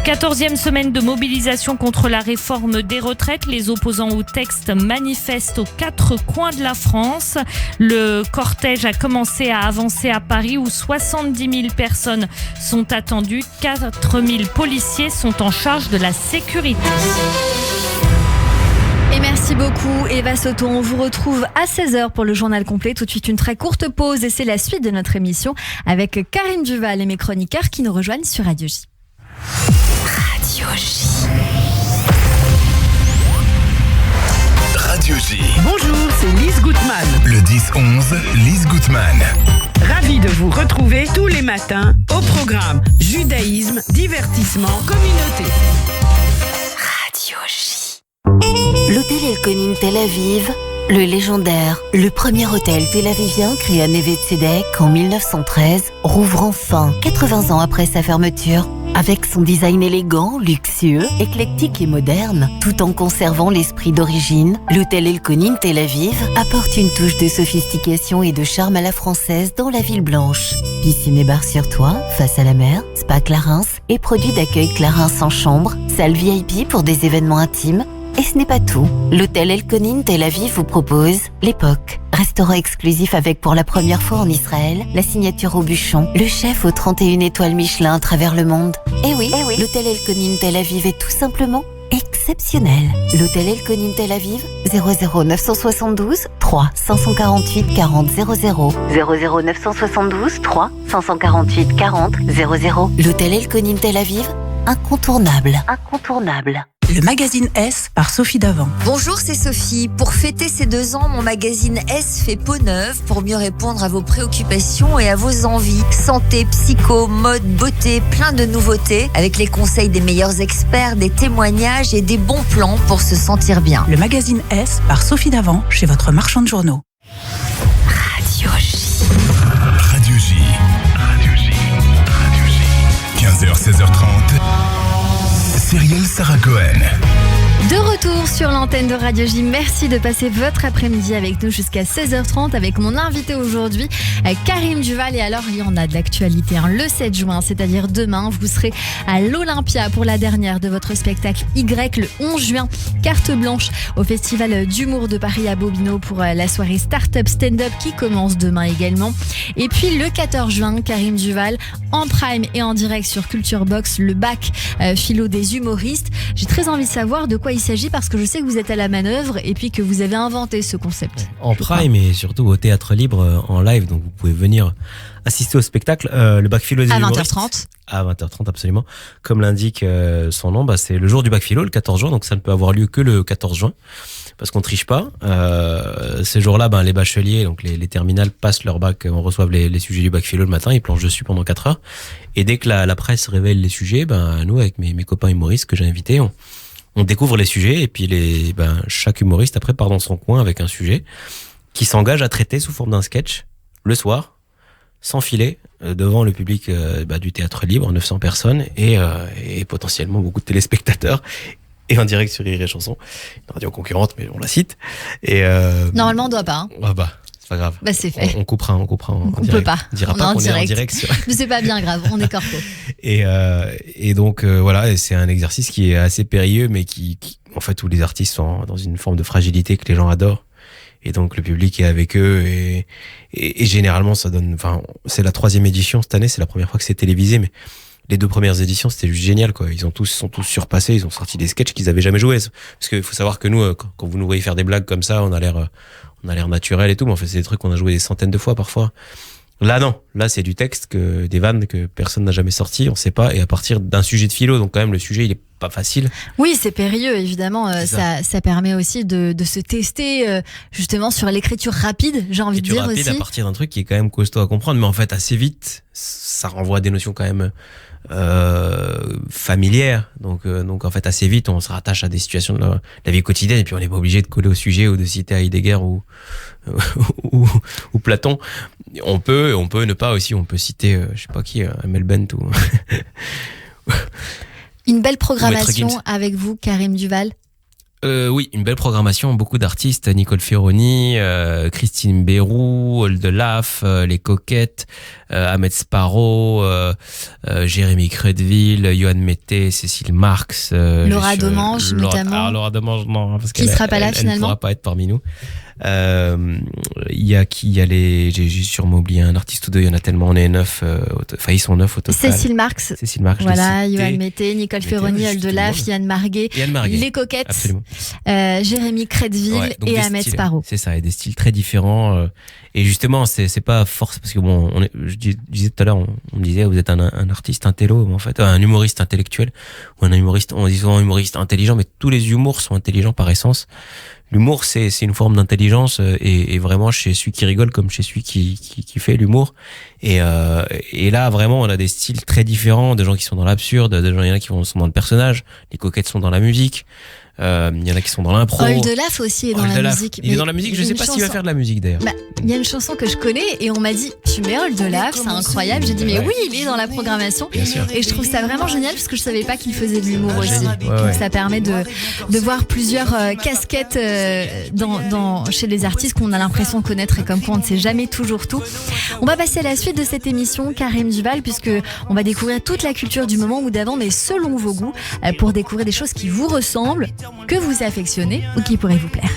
14e semaine de mobilisation contre la réforme des retraites. Les opposants au texte manifestent aux 4 coins de la France. Le cortège a commencé à avancer à Paris où 70 000 personnes sont attendues. 4 000 policiers sont en charge de la sécurité. Et merci beaucoup Eva Soto. On vous retrouve à 16h pour le journal complet. Tout de suite une très courte pause et c'est la suite de notre émission avec Karim Duval et mes chroniqueurs qui nous rejoignent sur Radio J. Radio J. Radio J. Bonjour, c'est Lise Gutmann. Le 10-11, Lise Gutmann. Ravie de vous retrouver tous les matins au programme Judaïsme, divertissement, communauté. Radio J. L'hôtel El Konin Tel Aviv, le légendaire, le premier hôtel tel-avivien créé à Neve Tzedek en 1913, rouvre enfin 80 ans après sa fermeture. Avec son design élégant, luxueux, éclectique et moderne, tout en conservant l'esprit d'origine, l'hôtel El Konin Tel Aviv apporte une touche de sophistication et de charme à la française dans la ville blanche. Piscine et bar sur toit, face à la mer, spa Clarins et produits d'accueil Clarins en chambre, salle VIP pour des événements intimes. Et ce n'est pas tout. L'hôtel El Konin Tel Aviv vous propose l'Époque. Restaurant exclusif avec pour la première fois en Israël, la signature au bûchon, le chef aux 31 étoiles Michelin à travers le monde. Eh oui, l'hôtel El Konin Tel Aviv est tout simplement exceptionnel. L'hôtel El Konin Tel Aviv, 00 972 3 548 40 00 00 972 3 548 40 00. L'hôtel El Konin Tel Aviv, incontournable. Le magazine S par Sophie Davant. Bonjour, c'est Sophie. Pour fêter ses 2 ans, mon magazine S fait peau neuve pour mieux répondre à vos préoccupations et à vos envies. Santé, psycho, mode, beauté, plein de nouveautés avec les conseils des meilleurs experts, des témoignages et des bons plans pour se sentir bien. Le magazine S par Sophie Davant chez votre marchand de journaux. Radio J. Radio J. Radio J. Radio J. 15h, 16h30. Cyrielle Sarah Cohen. De retour sur l'antenne de Radio J. Merci de passer votre après-midi avec nous jusqu'à 16h30 avec mon invité aujourd'hui, Karim Duval. Et alors, il y en a de l'actualité. Le 7 juin, c'est-à-dire demain, vous serez à l'Olympia pour la dernière de votre spectacle Y. Le 11 juin, carte blanche au Festival d'humour de Paris à Bobino pour la soirée Startup Stand-Up qui commence demain également. Et puis le 14 juin, Karim Duval en prime et en direct sur Culture Box, le bac philo des humoristes. J'ai très envie de savoir de quoi il s'agit parce que je sais que vous êtes à la manœuvre et puis que vous avez inventé ce concept. En prime et surtout au Théâtre Libre en live, donc vous pouvez venir assister au spectacle. Le bac philo des humoristes. 20h30. À 20h30, absolument. Comme l'indique son nom, c'est le jour du bac philo, le 14 juin, donc ça ne peut avoir lieu que le 14 juin. Parce qu'on triche pas. Ces jours-là, les bacheliers, donc les terminales passent leur bac, on reçoit les sujets du bac philo le matin, ils planchent dessus pendant 4 heures. Et dès que la presse révèle les sujets, nous, avec mes copains humoristes que j'ai invités, on découvre les sujets et puis chaque humoriste après part dans son coin avec un sujet qui s'engage à traiter sous forme d'un sketch le soir, sans filet, devant le public du Théâtre Libre, 900 personnes et potentiellement beaucoup de téléspectateurs. Et en direct sur Rire et Chanson, une radio concurrente, mais on la cite. Et normalement, on doit pas. C'est pas grave. C'est fait. On coupera en on direct. Peut pas. On dira on pas est qu'on est en direct. direct. Mais c'est pas bien grave, on est corpo. Et donc voilà, et c'est un exercice qui est assez périlleux, mais qui en fait où les artistes sont dans une forme de fragilité que les gens adorent. Et donc le public est avec eux et généralement ça donne. Enfin, c'est la 3e édition cette année, c'est la première fois que c'est télévisé, mais les 2 premières éditions, c'était juste génial, quoi. Ils sont tous surpassés, ils ont sorti des sketchs qu'ils avaient jamais joués. Parce qu'il faut savoir que nous, quand vous nous voyez faire des blagues comme ça, on a l'air naturel et tout, mais en fait, c'est des trucs qu'on a joué des centaines de fois parfois. Là, non. Là, c'est du texte, des vannes que personne n'a jamais sorti, on sait pas, et à partir d'un sujet de philo. Donc, quand même, le sujet, il est pas facile. Oui, c'est périlleux, évidemment. Ça permet aussi de se tester, justement, sur l'écriture rapide, j'ai envie de dire rapide, aussi. À partir d'un truc qui est quand même costaud à comprendre, mais en fait, assez vite, ça renvoie à des notions quand même familières. Donc, en fait, assez vite, on se rattache à des situations de la vie quotidienne, et puis on n'est pas obligé de coller au sujet ou de citer Heidegger ou Platon. On peut ne pas aussi, on peut citer, je sais pas qui, Amel Bent ou... Une belle programmation avec vous, Karim Duval. Oui, une belle programmation, beaucoup d'artistes, Nicole Ferroni, Christine Bérou, Oldelaf, Les Coquettes, Ahmed Sparrow, Jérémy Crédville, Johan Metté, Cécile Marx, Laura Domange notamment. Alors Laura Domange, non, parce qu'elle sera pas là finalement. Elle ne pourra pas être parmi nous. J'ai sûrement oublié un artiste ou deux, il y en a tellement, on est 9, ils sont 9 au total. Cécile Marx, voilà, Johan Metté, Nicole Ferroni, Oldelaf, Yann Marguet, Les Coquettes, absolument. Jérémy Crédville et Ahmed Sparrow. C'est ça, et des styles très différents. Et justement, c'est pas force, parce que bon, je disais tout à l'heure, on me disait, vous êtes un artiste intello, mais en fait, un humoriste intellectuel, ou un humoriste, on dit souvent humoriste intelligent, mais tous les humours sont intelligents par essence. L'humour, c'est une forme d'intelligence, et vraiment chez celui qui rigole comme chez celui qui fait l'humour. Et là, vraiment, on a des styles très différents, de gens qui sont dans l'absurde, il y en a qui sont dans le personnage, les Coquettes sont dans la musique. Il y en a qui sont dans l'impro. Oldelaf aussi est dans la musique. Il est dans la musique, je sais pas s'il va faire de la musique d'ailleurs. Il y a une chanson que je connais et on m'a dit tu mets Oldelaf, c'est incroyable. J'ai dit mais oui, il est dans la programmation. Bien sûr. Et je trouve ça vraiment génial parce que je savais pas qu'il faisait de l'humour aussi. Donc ça permet de voir plusieurs casquettes chez les artistes qu'on a l'impression de connaître et comme quoi on ne sait jamais toujours tout. On va passer à la suite de cette émission, Karim Duval, puisque on va découvrir toute la culture du moment ou d'avant, mais selon vos goûts, pour découvrir des choses qui vous ressemblent, que vous affectionnez ou qui pourraient vous plaire.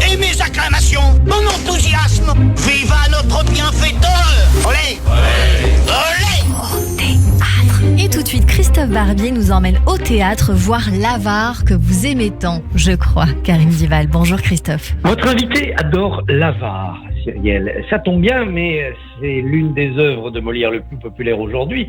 Et mes acclamations, mon enthousiasme, vive à notre bienfaiteur. Olé, olé, olé. Au théâtre. Et tout de suite, Christophe Barbier nous emmène au théâtre voir l'avare que vous aimez tant, je crois, Karim Duval. Bonjour Christophe. Votre invité adore l'avare, Cyrielle. Ça tombe bien, mais c'est l'une des œuvres de Molière le plus populaire aujourd'hui.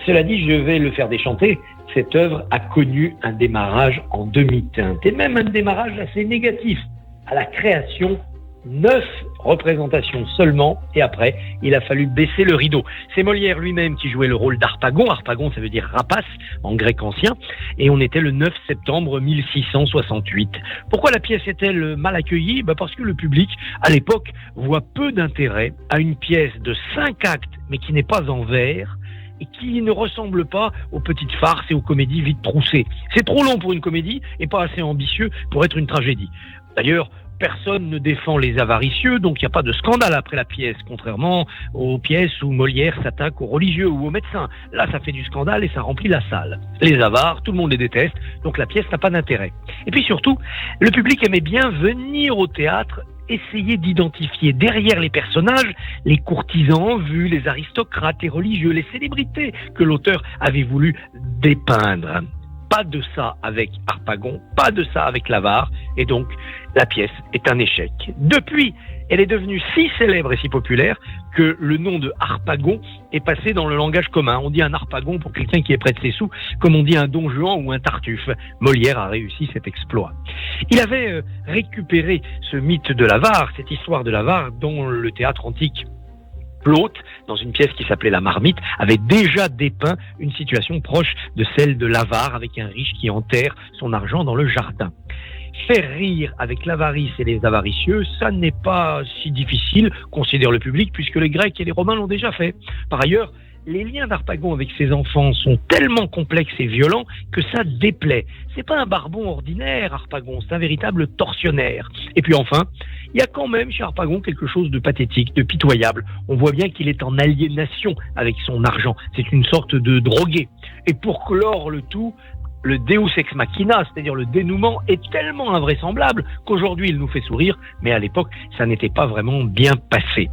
Cela dit, je vais le faire déchanter. Cette œuvre a connu un démarrage en demi-teinte, et même un démarrage assez négatif. À la création, 9 représentations seulement, et après, il a fallu baisser le rideau. C'est Molière lui-même qui jouait le rôle d'Harpagon. Harpagon, ça veut dire rapace, en grec ancien, et on était le 9 septembre 1668. Pourquoi la pièce est-elle mal accueillie ? Parce que le public, à l'époque, voit peu d'intérêt à une pièce de 5 actes, mais qui n'est pas en vers, et qui ne ressemble pas aux petites farces et aux comédies vite troussées. C'est trop long pour une comédie et pas assez ambitieux pour être une tragédie. D'ailleurs, personne ne défend les avaricieux, donc il n'y a pas de scandale après la pièce, contrairement aux pièces où Molière s'attaque aux religieux ou aux médecins. Là, ça fait du scandale et ça remplit la salle. Les avares, tout le monde les déteste, donc la pièce n'a pas d'intérêt. Et puis surtout, le public aimait bien venir au théâtre, essayer d'identifier derrière les personnages les courtisans en vue, les aristocrates, les religieux, les célébrités que l'auteur avait voulu dépeindre. Pas de ça avec Harpagon, pas de ça avec l'avare, et donc la pièce est un échec. Depuis, elle est devenue si célèbre et si populaire que le nom de Harpagon est passé dans le langage commun. On dit un Harpagon pour quelqu'un qui est près de ses sous, comme on dit un Don Juan ou un Tartuffe. Molière a réussi cet exploit. Il avait récupéré ce mythe de l'avare, cette histoire de l'avare dans le théâtre antique. Plaute, dans une pièce qui s'appelait La Marmite, avait déjà dépeint une situation proche de celle de l'avare avec un riche qui enterre son argent dans le jardin. Faire rire avec l'avarice et les avaricieux, ça n'est pas si difficile, considère le public, puisque les Grecs et les Romains l'ont déjà fait. Par ailleurs, les liens d'Harpagon avec ses enfants sont tellement complexes et violents que ça déplaît. C'est pas un barbon ordinaire, Harpagon, c'est un véritable tortionnaire. Et puis enfin, il y a quand même chez Harpagon quelque chose de pathétique, de pitoyable. On voit bien qu'il est en aliénation avec son argent. C'est une sorte de drogué. Et pour clore le tout, le Deus ex machina, c'est-à-dire le dénouement, est tellement invraisemblable qu'aujourd'hui il nous fait sourire, mais à l'époque ça n'était pas vraiment bien passé.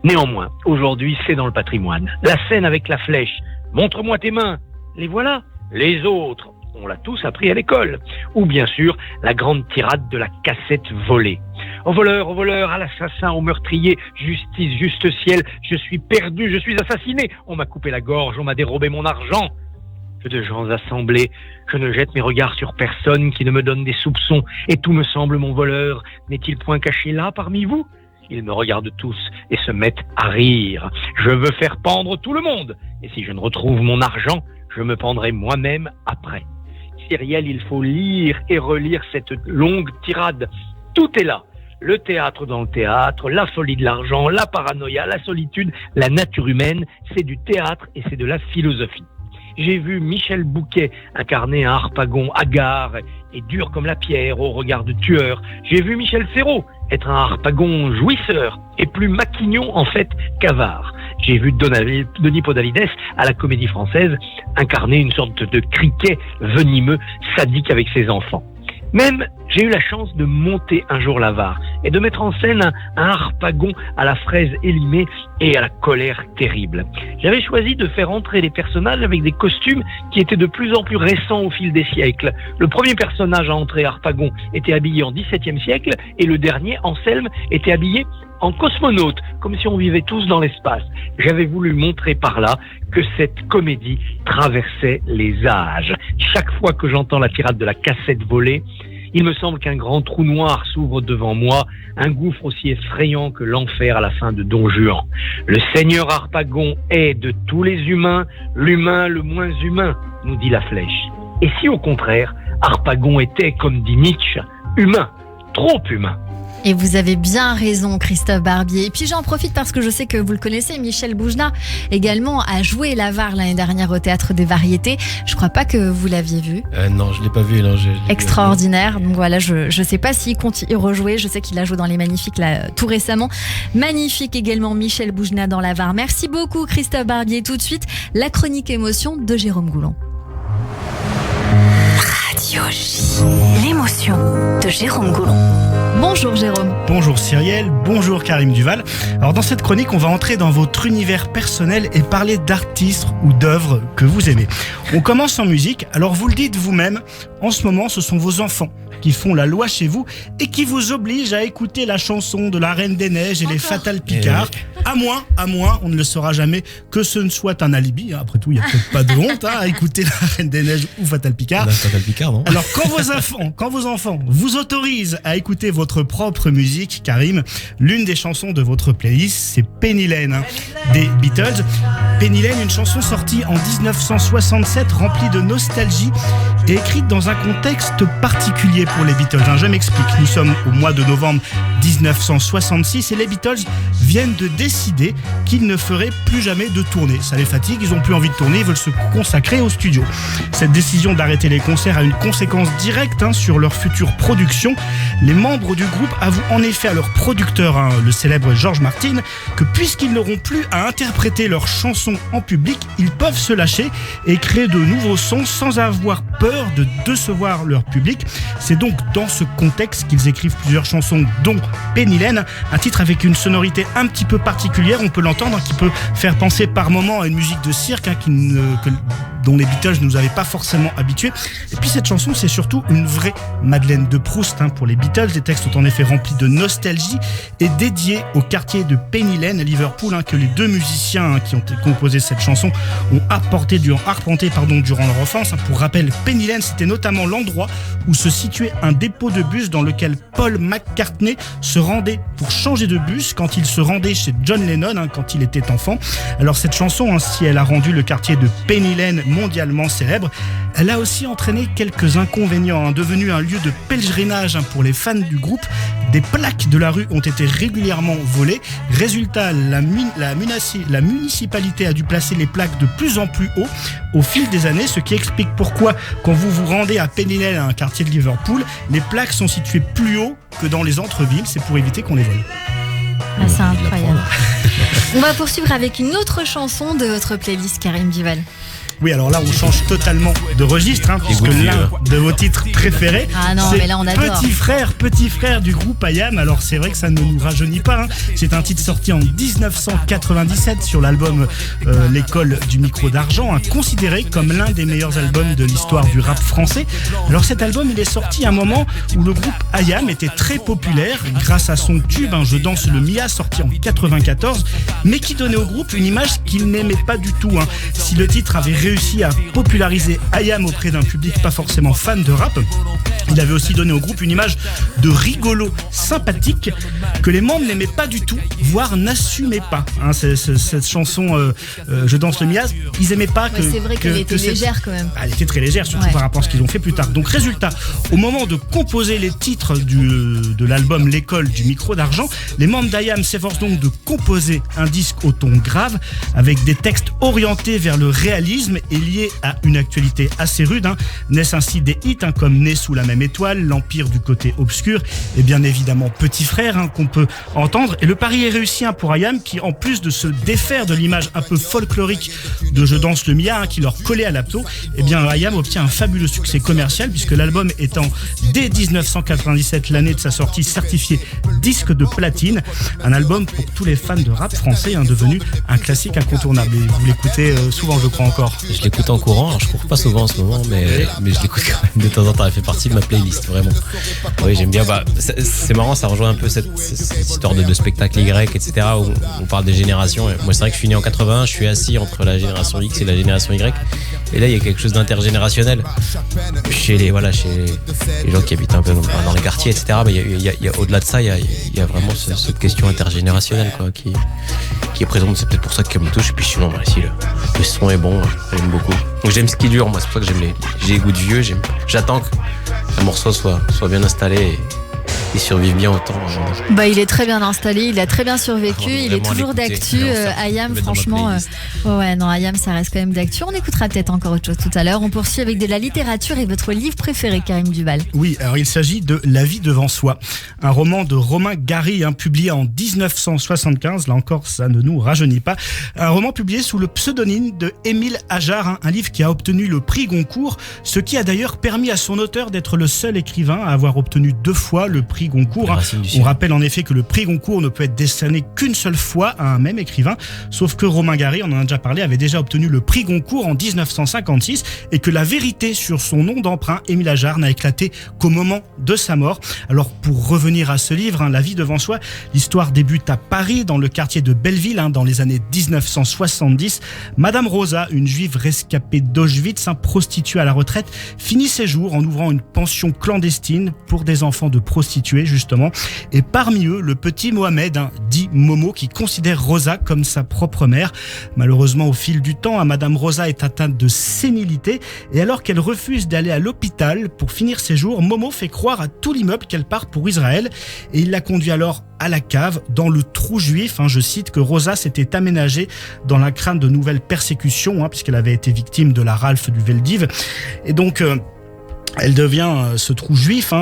Néanmoins, aujourd'hui c'est dans le patrimoine. La scène avec la flèche, montre-moi tes mains, les voilà. Les autres, on l'a tous appris à l'école. Ou bien sûr, la grande tirade de la cassette volée. Au voleur, à l'assassin, au meurtrier, justice, juste ciel, je suis perdu, je suis assassiné. On m'a coupé la gorge, on m'a dérobé mon argent. Que de gens assemblés, je ne jette mes regards sur personne qui ne me donne des soupçons, et tout me semble mon voleur. N'est-il point caché là parmi vous ? Ils me regardent tous et se mettent à rire. Je veux faire pendre tout le monde, et si je ne retrouve mon argent, je me pendrai moi-même après. Cyrielle, il faut lire et relire cette longue tirade. Tout est là. Le théâtre dans le théâtre, la folie de l'argent, la paranoïa, la solitude, la nature humaine, c'est du théâtre et c'est de la philosophie. J'ai vu Michel Bouquet incarner un harpagon hagard et dur comme la pierre au regard de tueur. J'ai vu Michel Serrault être un harpagon jouisseur et plus maquignon en fait qu'avare. J'ai vu Denis Podalides à la Comédie Française incarner une sorte de criquet venimeux, sadique avec ses enfants. Même, j'ai eu la chance de monter un jour l'avare et de mettre en scène un harpagon à la fraise élimée et à la colère terrible. J'avais choisi de faire entrer les personnages avec des costumes qui étaient de plus en plus récents au fil des siècles. Le premier personnage à entrer harpagon était habillé en XVIIe siècle et le dernier, Anselme, était habillé en cosmonaute, comme si on vivait tous dans l'espace. J'avais voulu montrer par là que cette comédie traversait les âges. Chaque fois que j'entends la tirade de la cassette volée, il me semble qu'un grand trou noir s'ouvre devant moi, un gouffre aussi effrayant que l'enfer à la fin de Don Juan. Le Seigneur Harpagon est de tous les humains, l'humain le moins humain, nous dit la flèche. Et si au contraire, Harpagon était, comme dit Nietzsche, humain, trop humain? Et vous avez bien raison, Christophe Barbier. Et puis j'en profite parce que je sais que vous le connaissez, Michel Boujna également a joué l'avare l'année dernière au Théâtre des Variétés. Je crois pas que vous l'aviez vu. Non, je l'ai pas vu. Non, Extraordinaire. Donc voilà, je sais pas s'il compte y rejouer. Je sais qu'il a joué dans Les Magnifiques là, tout récemment. Magnifique également, Michel Boujna dans l'avare. Merci beaucoup, Christophe Barbier. Tout de suite, la chronique émotion de Jérôme Goulon. Radio J. L'émotion de Jérôme Goulon. Bonjour Jérôme. Bonjour Cyrielle, bonjour Karim Duval. Alors dans cette chronique, on va entrer dans votre univers personnel et parler d'artistes ou d'œuvres que vous aimez. On commence en musique, alors vous le dites vous-même, en ce moment ce sont vos enfants qui font la loi chez vous et qui vous obligent à écouter la chanson de la Reine des Neiges et les Fatal Picard. À moins, on ne le saura jamais, que ce ne soit un alibi. Après tout, il n'y a peut-être pas de honte à écouter la Reine des Neiges ou Fatal Picard. Fatal Picard, non ? Alors quand vos enfants vous autorisent à écouter votre propre musique, Karim, l'une des chansons de votre playlist, c'est Penny Lane des Beatles. Penny Lane, une chanson sortie en 1967, remplie de nostalgie et écrite dans un contexte particulier pour les Beatles. Je m'explique. Nous sommes au mois de novembre 1966 et les Beatles viennent de décider qu'ils ne feraient plus jamais de tournée. Ça les fatigue, ils n'ont plus envie de tourner, ils veulent se consacrer au studio. Cette décision d'arrêter les concerts a une conséquence directe sur leur future production. Les membres du groupe avouent en effet à leur producteur, le célèbre George Martin, que puisqu'ils n'auront plus à interpréter leurs chansons en public, ils peuvent se lâcher et créer de nouveaux sons sans avoir peur de décevoir leur public. C'est donc dans ce contexte qu'ils écrivent plusieurs chansons, dont Penny Lane, un titre avec une sonorité un petit peu particulière, on peut l'entendre, qui peut faire penser par moments à une musique de cirque dont les Beatles ne nous avaient pas forcément habitués. Et puis cette chanson, c'est surtout une vraie Madeleine de Proust pour les Beatles. Les textes sont en effet remplis de nostalgie et dédiés au quartier de Penny Lane à Liverpool, que les deux musiciens qui ont composé cette chanson ont arpenté durant leur enfance. Pour rappel, Penny Lane, c'était notamment l'endroit où se situait un dépôt de bus dans lequel Paul McCartney se rendait pour changer de bus quand il se rendait chez John Lennon quand il était enfant. Alors cette chanson, si elle a rendu le quartier de Penny Lane mondialement célèbre, elle a aussi entraîné quelques inconvénients, devenu un lieu de pèlerinage pour les fans du groupe. Des plaques de la rue ont été régulièrement volées. Résultat, la municipalité a dû placer les plaques de plus en plus haut au fil des années, ce qui explique pourquoi, quand vous vous rendez à Penny Lane, un quartier de Liverpool, les plaques sont situées plus haut que dans les centres-villes. C'est pour éviter qu'on les vole. C'est incroyable. On va poursuivre avec une autre chanson de votre playlist, Karim Duval. Oui, alors là, on change totalement de registre, puisque l'un de vos titres préférés, mais là, on adore. Petit frère du groupe IAM. Alors, c'est vrai que ça ne nous rajeunit pas. C'est un titre sorti en 1997 sur l'album L'école du micro d'argent, considéré comme l'un des meilleurs albums de l'histoire du rap français. Alors, cet album, il est sorti à un moment où le groupe IAM était très populaire grâce à son tube, Je danse le Mia, sorti en 94, mais qui donnait au groupe une image qu'il n'aimait pas du tout. Si le titre avait réussi à populariser IAM auprès d'un public pas forcément fan de rap, il avait aussi donné au groupe une image de rigolo sympathique que les membres n'aimaient pas du tout, voire n'assumaient pas. Cette chanson Je danse le Miaz, ils aimaient pas que... C'est vrai qu'elle était légère quand même. Elle était très légère, surtout par rapport à ce qu'ils ont fait plus tard. Donc résultat, au moment de composer les titres de l'album L'école du micro d'argent, les membres d'IAM s'efforcent donc de composer un disque au ton grave, avec des textes orientés vers le réalisme, djihadisme est lié à une actualité assez rude. Naissent ainsi des hits comme Né sous la même étoile, L'Empire du côté obscur et bien évidemment Petit Frère qu'on peut entendre. Et le pari est réussi pour Ayam qui, en plus de se défaire de l'image un peu folklorique de Je danse le Mia qui leur collait à la peau, eh bien Ayam obtient un fabuleux succès commercial puisque l'album étant dès 1997 l'année de sa sortie certifié disque de platine, un album pour tous les fans de rap français devenu un classique incontournable. Et vous l'écoutez souvent, je crois encore. Je l'écoute en courant, alors je cours pas souvent en ce moment, mais je l'écoute quand même de temps en temps. Elle fait partie de ma playlist, vraiment. Oui, j'aime bien. C'est marrant, ça rejoint un peu cette histoire de spectacle Y, etc., où on parle des générations. Et moi, c'est vrai que je suis né en 81, je suis assis entre la génération X et la génération Y. Et là, il y a quelque chose d'intergénérationnel chez les gens qui habitent un peu dans les quartiers, etc. Mais il y a au-delà de ça, il y a vraiment cette question intergénérationnelle qui est présente. C'est peut-être pour ça qu'elle me touche. Et puis sinon, ici, le son est bon, j'aime beaucoup. Donc j'aime ce qui dure, moi, c'est pour ça que j'ai les goûts de vieux. J'attends que le morceau soit bien installé et survive bien autant. Il est très bien installé, il a très bien survécu, il est toujours d'actu. Ayam, franchement, Ayam, ça reste quand même d'actu. On écoutera peut-être encore autre chose tout à l'heure. On poursuit avec de la littérature et votre livre préféré, Karim Duval. Oui, alors il s'agit de La vie devant soi, un roman de Romain Gary, publié en 1975. Là encore, ça ne nous rajeunit pas. Un roman publié sous le pseudonyme de Émile Ajar, un livre qui a obtenu le prix Goncourt, ce qui a d'ailleurs permis à son auteur d'être le seul écrivain à avoir obtenu 2 fois le prix Goncourt. On rappelle en effet que le prix Goncourt ne peut être décerné qu'une seule fois à un même écrivain, sauf que Romain Gary, on en a déjà parlé, avait déjà obtenu le prix Goncourt en 1956 et que la vérité sur son nom d'emprunt, Émile Ajar, n'a éclaté qu'au moment de sa mort. Alors pour revenir à ce livre, La vie devant soi, l'histoire débute à Paris, dans le quartier de Belleville, dans les années 1970. Madame Rosa, une juive rescapée d'Auschwitz, prostituée à la retraite, finit ses jours en ouvrant une pension clandestine pour des enfants de prostituées justement, et parmi eux le petit Mohamed, dit Momo, qui considère Rosa comme sa propre mère. Malheureusement, au fil du temps, Madame Rosa est atteinte de sénilité et alors qu'elle refuse d'aller à l'hôpital pour finir ses jours, Momo fait croire à tout l'immeuble qu'elle part pour Israël et il la conduit alors à la cave, dans le trou juif. Je cite que Rosa s'était aménagée dans la crainte de nouvelles persécutions, puisqu'elle avait été victime de la ralfe du Veldiv. Et donc elle devient, ce trou juif,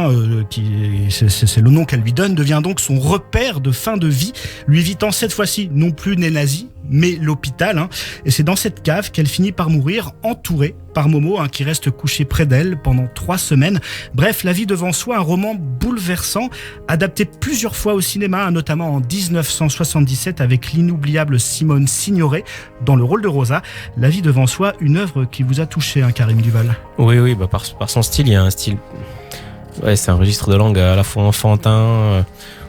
c'est le nom qu'elle lui donne, devient donc son repère de fin de vie, lui évitant cette fois-ci non plus les nazis, mais l'hôpital. Et c'est dans cette cave qu'elle finit par mourir, entourée par Momo, qui reste couché près d'elle pendant 3 semaines. Bref, La vie devant soi, un roman bouleversant, adapté plusieurs fois au cinéma, notamment en 1977 avec l'inoubliable Simone Signoret dans le rôle de Rosa. La vie devant soi, une œuvre qui vous a touché, Karim Duval. Oui, par son style, il y a un style. Ouais, c'est un registre de langue à la fois enfantin,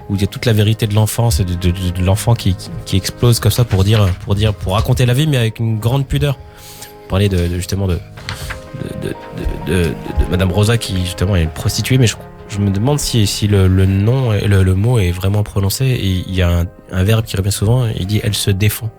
où il y a toute la vérité de l'enfance et de l'enfant qui explose comme ça pour raconter la vie, mais avec une grande pudeur. Parler justement de Madame Rosa qui justement est une prostituée, mais je me demande si le nom et le mot est vraiment prononcé. Et il y a un verbe qui revient souvent, il dit elle se défend.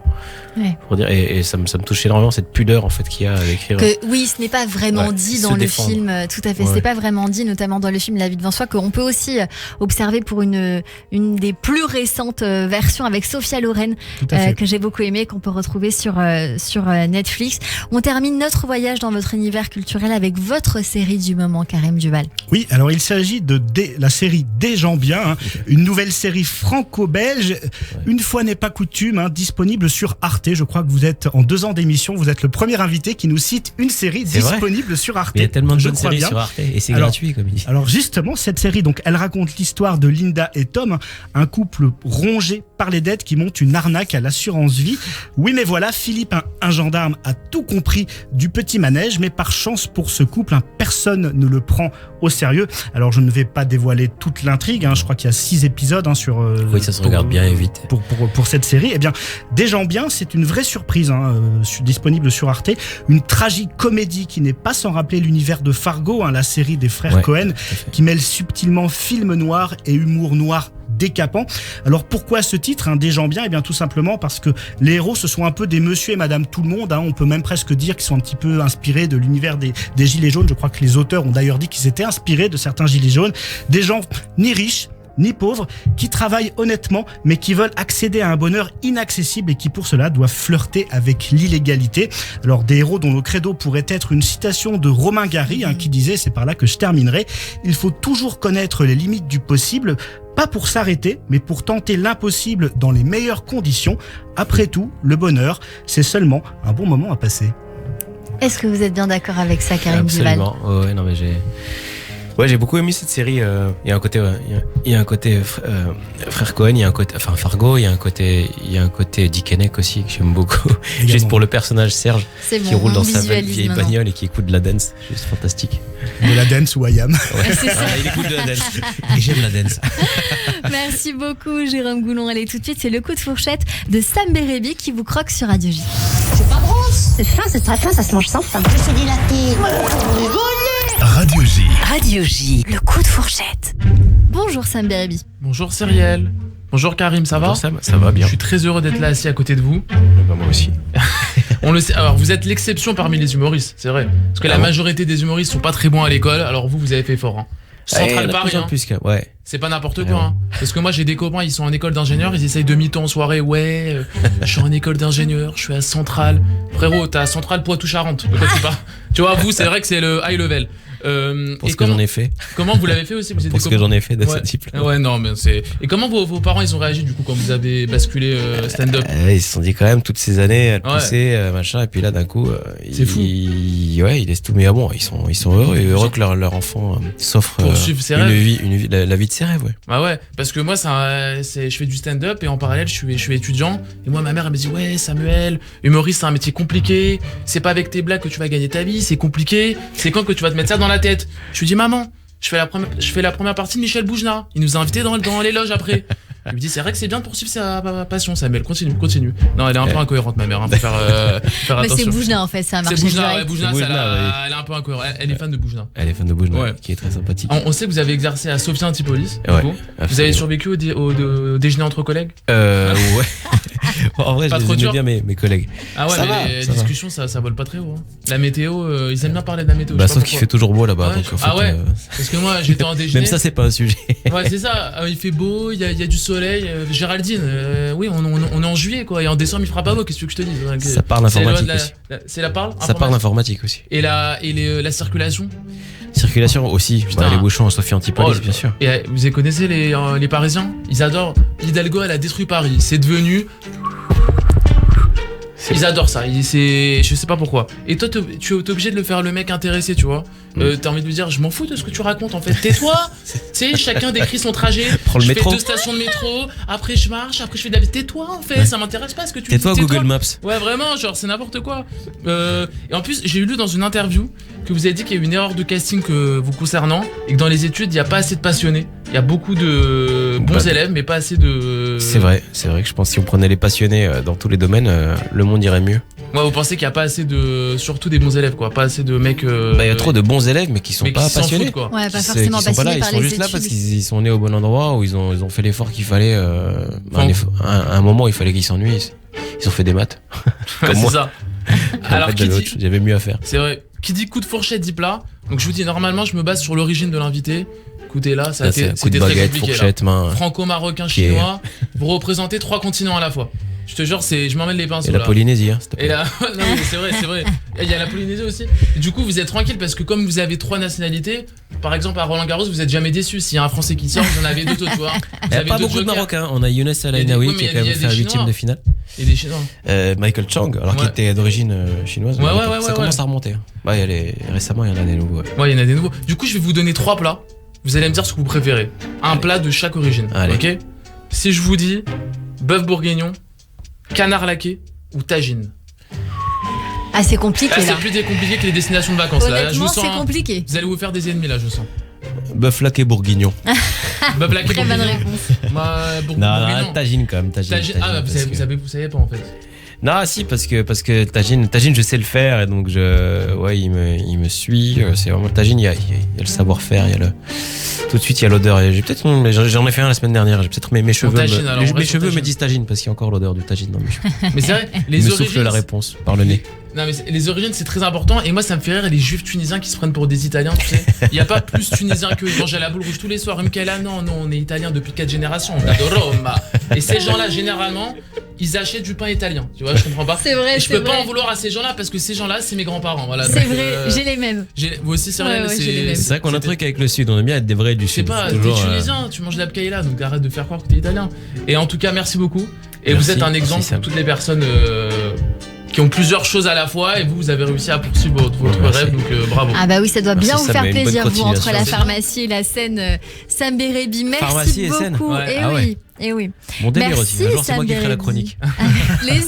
Ouais. Pour dire, et ça me touche énormément, cette pudeur en fait qu'il y a à écrire. Oui, ce n'est pas vraiment dit dans le film, tout à fait. Ouais. Ce n'est pas vraiment dit, notamment dans le film La vie devant soi, qu'on peut aussi observer pour une des plus récentes versions avec Sophia Loren, que j'ai beaucoup aimé, qu'on peut retrouver sur Netflix. On termine notre voyage dans votre univers culturel avec votre série du moment, Karim Duval. Oui, alors il s'agit de la série Des gens bien, une nouvelle série franco-belge. Une fois n'est pas coutume, disponible sur Arte. Je crois que vous êtes, en 2 ans d'émission, vous êtes le premier invité qui nous cite une série disponible sur Arte. Il y a tellement de bonnes séries sur Arte et c'est gratuit, comme il dit. Alors justement, cette série, donc, elle raconte l'histoire de Linda et Tom, un couple rongé par les dettes qui monte une arnaque à l'assurance vie. Oui, mais voilà, Philippe, un gendarme, a tout compris du petit manège, mais par chance pour ce couple, personne ne le prend au sérieux. Alors je ne vais pas dévoiler toute l'intrigue, je crois qu'il y a 6 épisodes sur... oui, ça se regarde bien et vite. Pour cette série. Eh bien, Des gens bien, c'est une vraie surprise, disponible sur Arte. Une tragicomédie qui n'est pas sans rappeler l'univers de Fargo, la série des frères Cohen, qui mêle subtilement film noir et humour noir décapant. Alors pourquoi ce titre, Des gens bien? Eh bien tout simplement parce que les héros, ce sont un peu des monsieur et madame tout le monde. On peut même presque dire qu'ils sont un petit peu inspirés de l'univers des gilets jaunes. Je crois que les auteurs ont d'ailleurs dit qu'ils étaient inspirés de certains gilets jaunes. Des gens ni riches ni pauvres, qui travaillent honnêtement, mais qui veulent accéder à un bonheur inaccessible et qui pour cela doivent flirter avec l'illégalité. Alors des héros dont le credo pourrait être une citation de Romain Gary, qui disait, c'est par là que je terminerai, il faut toujours connaître les limites du possible, pas pour s'arrêter, mais pour tenter l'impossible dans les meilleures conditions. Après tout, le bonheur, c'est seulement un bon moment à passer. Est-ce que vous êtes bien d'accord avec ça, Karim Duval ? Absolument. Ouais, non mais j'ai beaucoup aimé cette série. Il y a un côté, frère Cohen, il y a un côté, enfin Fargo, il y a un côté Dick Henneck aussi que j'aime beaucoup. Juste pour le personnage Serge qui roule dans sa vieille bagnole et qui écoute de la dance, juste fantastique. De la dance ou IAM. Ouais, c'est ça. Il écoute de la dance. Et j'aime la dance. Merci beaucoup, Jérôme Goulon. Allez, tout de suite, c'est le coup de fourchette de Sam Bérébi qui vous croque sur Radio J. C'est pas grosse, c'est fin, c'est très fin, ça se mange sans faim. Je suis dilaté. Radio J. Radio J, le coup de fourchette. Bonjour Sam Bérébi. Bonjour Cyrielle. Bonjour Karim, ça va ? Bonjour Sam, ça va bien. Je suis très heureux d'être là assis à côté de vous. Moi aussi. On le sait. Alors vous êtes l'exception parmi les humoristes, c'est vrai. Parce que la majorité des humoristes sont pas très bons à l'école, alors vous avez fait fort. Hein. Central Paris, ouais. C'est pas n'importe quoi. Hein. Parce que moi j'ai des copains, ils sont en école d'ingénieur, ils essayent de mytho en soirée. Ouais, je suis en école d'ingénieur, je suis à Centrale. Frérot, t'as Centrale Poitou-Charentes. De quoi tu parles ? Tu vois, vous c'est vrai que c'est le high level. Pour ce que j'en ai fait. Comment vous l'avez fait aussi ? Vous êtes pour ce que j'en ai fait de ce type. Ouais, non, mais c'est. Et comment vos parents ils ont réagi du coup quand vous avez basculé stand-up ? Ils se sont dit quand même toutes ces années à le pousser, machin, et puis là d'un coup, c'est fou. Ils laissent tout. Mais bon, ils sont heureux et heureux que leur enfant s'offre la vie de ses rêves. Ouais. Ah ouais, parce que moi je fais du stand-up et en parallèle je suis étudiant et moi ma mère elle me dit ouais Samuel, humoriste c'est un métier compliqué, c'est pas avec tes blagues que tu vas gagner ta vie, c'est compliqué, c'est quand que tu vas te mettre ça dans la tête. Je lui dis maman, je fais la première partie de Michel Boujna, il nous a invités dans les loges après. Il me dit c'est vrai que c'est bien de poursuivre sa passion Samuel, continue. Non, elle est un peu incohérente ma mère, faut faire attention. Mais c'est Boujna en fait, ça a marché. C'est Boujna, elle est un peu incohérente, elle est fan de Boujna. Elle est fan de Boujna, qui est très sympathique. On sait que vous avez exercé à Sophia Antipolis, vous avez survécu au déjeuner entre collègues. Ouais. En vrai, j'aime bien mes collègues. Ah ouais, mais les discussions ça vole pas très haut. La météo, ils aiment bien parler de la météo. Bah sauf qu'il fait toujours beau là-bas. Ah ouais. Parce que moi j'étais en déjeuner. Même ça c'est pas un sujet. Ouais c'est ça. Il fait beau, il y a du soleil. Géraldine, oui on est en juillet quoi. Et en décembre il fera pas beau. Qu'est-ce que je te dis ? Ça parle informatique aussi. C'est la parle. Ça parle informatique aussi. Et la circulation. Circulation aussi. Les bouchons à Sophia Antipolis bien sûr. Et vous connaissez les Parisiens ? Ils adorent. Hidalgo elle a détruit Paris. C'est devenu. Ils adorent ça, je sais pas pourquoi. Et toi, tu es obligé de le faire le mec intéressé, tu vois. T'as envie de lui dire, je m'en fous de ce que tu racontes en fait. Tais-toi. Tu sais, chacun décrit son trajet. Je fais 2 stations de métro, après je marche, après je fais de la vie. Tais-toi en fait, ça m'intéresse pas ce que tu dis. Tais-toi Google Maps. Ouais, vraiment, genre c'est n'importe quoi. Et en plus, j'ai lu dans une interview que vous avez dit qu'il y a eu une erreur de casting vous concernant et que dans les études, il n'y a pas assez de passionnés. Il y a beaucoup de bons élèves, mais pas assez de. C'est vrai que je pense que si on prenait les passionnés dans tous les domaines, le monde irait mieux. Ouais, vous pensez qu'il n'y a pas assez surtout des bons élèves, quoi. Pas assez de mecs. Il y a trop de bons élèves, mais qui sont pas passionnés. Quoi. Ouais, pas forcément passionnés par les études. Ils sont juste là parce qu'ils sont nés au bon endroit, où ils ont fait l'effort qu'il fallait. À un moment, il fallait qu'ils s'ennuient. Ils ont fait des maths. Comme moi. C'est ça. Alors, j'avais mieux à faire. C'est vrai. Qui dit coup de fourchette dit plat. Donc je vous dis, normalement, je me base sur l'origine de l'invité. Écoutez, là, c'était très compliqué. Franco-marocain, chinois. Vous représentez 3 continents à la fois. Je te jure, je m'emmène les pinceaux. Et la Polynésie, hein, et là, non, c'est vrai. Il y a la Polynésie aussi. Et du coup, vous êtes tranquille parce que comme vous avez 3 nationalités, par exemple à Roland Garros, vous êtes jamais déçu. S'il y a un Français qui sort, vous en avez 2 autres, tu vois. Il n'y a pas beaucoup de Marocains. On a Younes El Ainaoui qui a quand même fait un 8e de finale. Et des Chinois. Michael Chang, alors qu'il était d'origine chinoise. Ça commence à remonter. Récemment, il y en a des nouveaux. Ouais, il y en a des nouveaux. Du coup, je vais vous donner 3 plats. Vous allez me dire ce que vous préférez. Un plat de chaque origine. Ok ? Si je vous dis bœuf bourguignon, canard laqué ou tagine. Ah, c'est compliqué là. C'est plus compliqué que les destinations de vacances. Honnêtement, là, je vous sens, c'est compliqué. Vous allez vous faire des ennemis là, je sens. Bœuf laqué bourguignon. Bœuf laqué bourguignon. Très bonne réponse. Non, tagine quand même. Tagine. Ah, vous savez pas en fait. Non, si, parce que tagine, je sais le faire et donc il me suit. C'est vraiment le tagine, il y a le savoir-faire, tout de suite il y a l'odeur. J'en ai fait un la semaine dernière. J'ai peut-être mes cheveux. Mes cheveux me disent tagine parce qu'il y a encore l'odeur du tagine dans mes cheveux. Mais c'est vrai, les origines. Me souffle la réponse par le nez. Non mais les origines c'est très important et moi ça me fait rire les juifs tunisiens qui se prennent pour des italiens, tu sais. Il y a pas plus tunisien que ils mangent à la boule rouge tous les soirs. Mkela, non, on est italien depuis 4 générations, on adore Roma. Et ces gens-là généralement, ils achètent du pain italien, tu vois, je comprends pas. C'est vrai, et je peux pas en vouloir à ces gens-là parce que ces gens-là c'est mes grands-parents, voilà. C'est vrai, j'ai les mêmes. Vous aussi c'est vrai, c'est vrai qu'on a un truc avec le sud, on aime bien être des vrais du sud. Je sais pas, t'es tunisien, tu manges de la pkaïla, donc arrête de faire croire que t'es italien. Et en tout cas merci beaucoup. Et merci, vous êtes un exemple pour toutes les personnes qui ont plusieurs choses à la fois et vous avez réussi à poursuivre votre rêve, donc bravo. Ah bah oui, ça doit bien vous faire plaisir, vous, entre la continuation. pharmacie et la scène Sam Bérébi. Merci Pharmacie et scène. beaucoup. Ouais. Et Ah oui, et oui. Mon délire Merci, aussi, un jour c'est Sam moi qui ferai la Bérébi. chronique. Les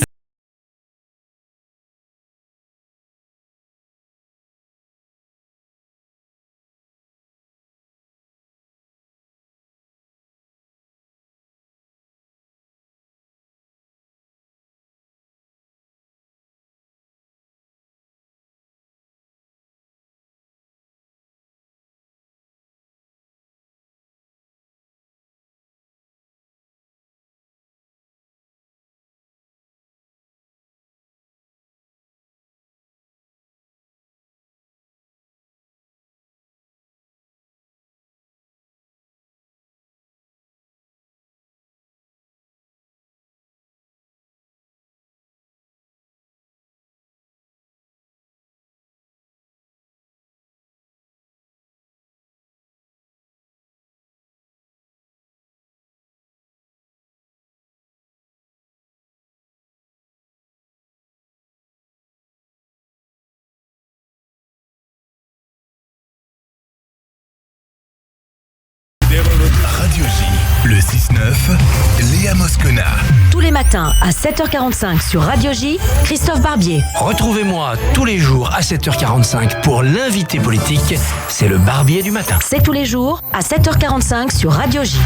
Radio J, le 6-9, Léa Moscona. Tous les matins à 7h45 sur Radio J, Christophe Barbier. Retrouvez-moi tous les jours à 7h45 pour l'invité politique, c'est le Barbier du matin. C'est tous les jours à 7h45 sur Radio J.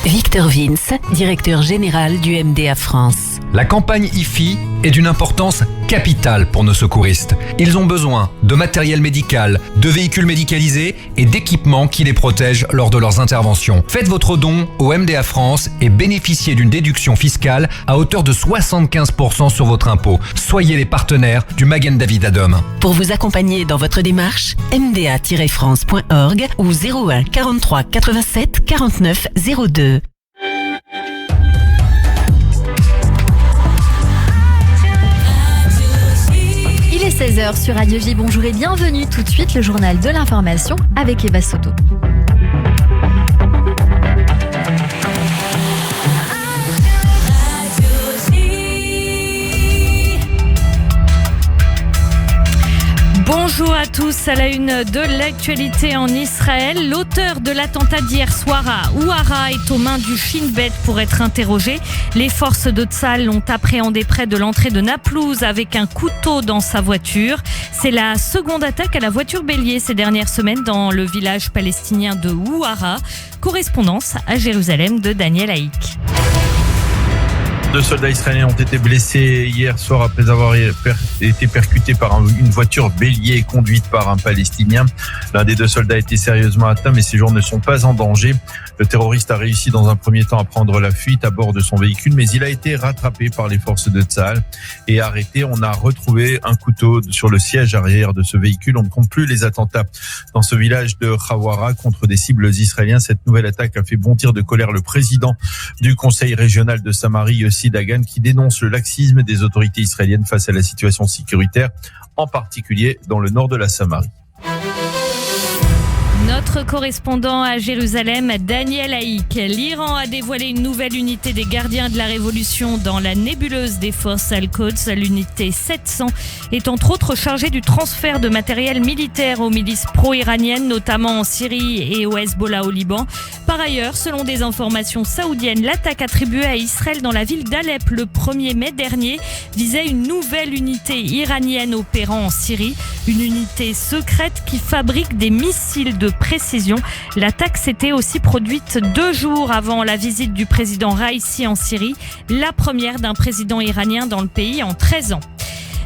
Victor Vince, directeur général du MDA France. La campagne IFI est d'une importance capitale pour nos secouristes. Ils ont besoin de matériel médical, de véhicules médicalisés et d'équipements qui les protègent lors de leurs interventions. Faites votre don au MDA France et bénéficiez d'une déduction fiscale à hauteur de 75% sur votre impôt. Soyez les partenaires du Magen David Adom. Pour vous accompagner dans votre démarche, mda-france.org ou 01 43 87 49 02. Il est 16h sur Radio J. Bonjour et bienvenue. Tout de suite, le journal de l'information avec Eva Soto. Bonjour à tous, à la une de l'actualité en Israël. L'auteur de l'attentat d'hier soir à Ouara est aux mains du Shin Bet pour être interrogé. Les forces de Tsahal l'ont appréhendé près de l'entrée de Naplouse avec un couteau dans sa voiture. C'est la seconde attaque à la voiture bélier ces dernières semaines dans le village palestinien de Ouara. Correspondance à Jérusalem de Daniel Haïk. 2 soldats israéliens ont été blessés hier soir après avoir été percutés par une voiture bélier conduite par un Palestinien. L'un des 2 soldats a été sérieusement atteint, mais ses jours ne sont pas en danger. Le terroriste a réussi dans un premier temps à prendre la fuite à bord de son véhicule, mais il a été rattrapé par les forces de Tsahal et arrêté. On a retrouvé un couteau sur le siège arrière de ce véhicule. On ne compte plus les attentats dans ce village de Khawara contre des cibles israéliennes. Cette nouvelle attaque a fait bondir de colère le président du conseil régional de Samarie, Yossi Dagan, qui dénonce le laxisme des autorités israéliennes face à la situation sécuritaire, en particulier dans le nord de la Samarie. Notre correspondant à Jérusalem, Daniel Haïk. L'Iran a dévoilé une nouvelle unité des gardiens de la révolution dans la nébuleuse des forces Al-Quds. L'unité 700 est entre autres chargée du transfert de matériel militaire aux milices pro-iraniennes, notamment en Syrie et au Hezbollah au Liban. Par ailleurs, selon des informations saoudiennes, l'attaque attribuée à Israël dans la ville d'Alep le 1er mai dernier visait une nouvelle unité iranienne opérant en Syrie. Une unité secrète qui fabrique des missiles de précision. L'attaque s'était aussi produite 2 jours avant la visite du président Raïssi en Syrie, la première d'un président iranien dans le pays en 13 ans.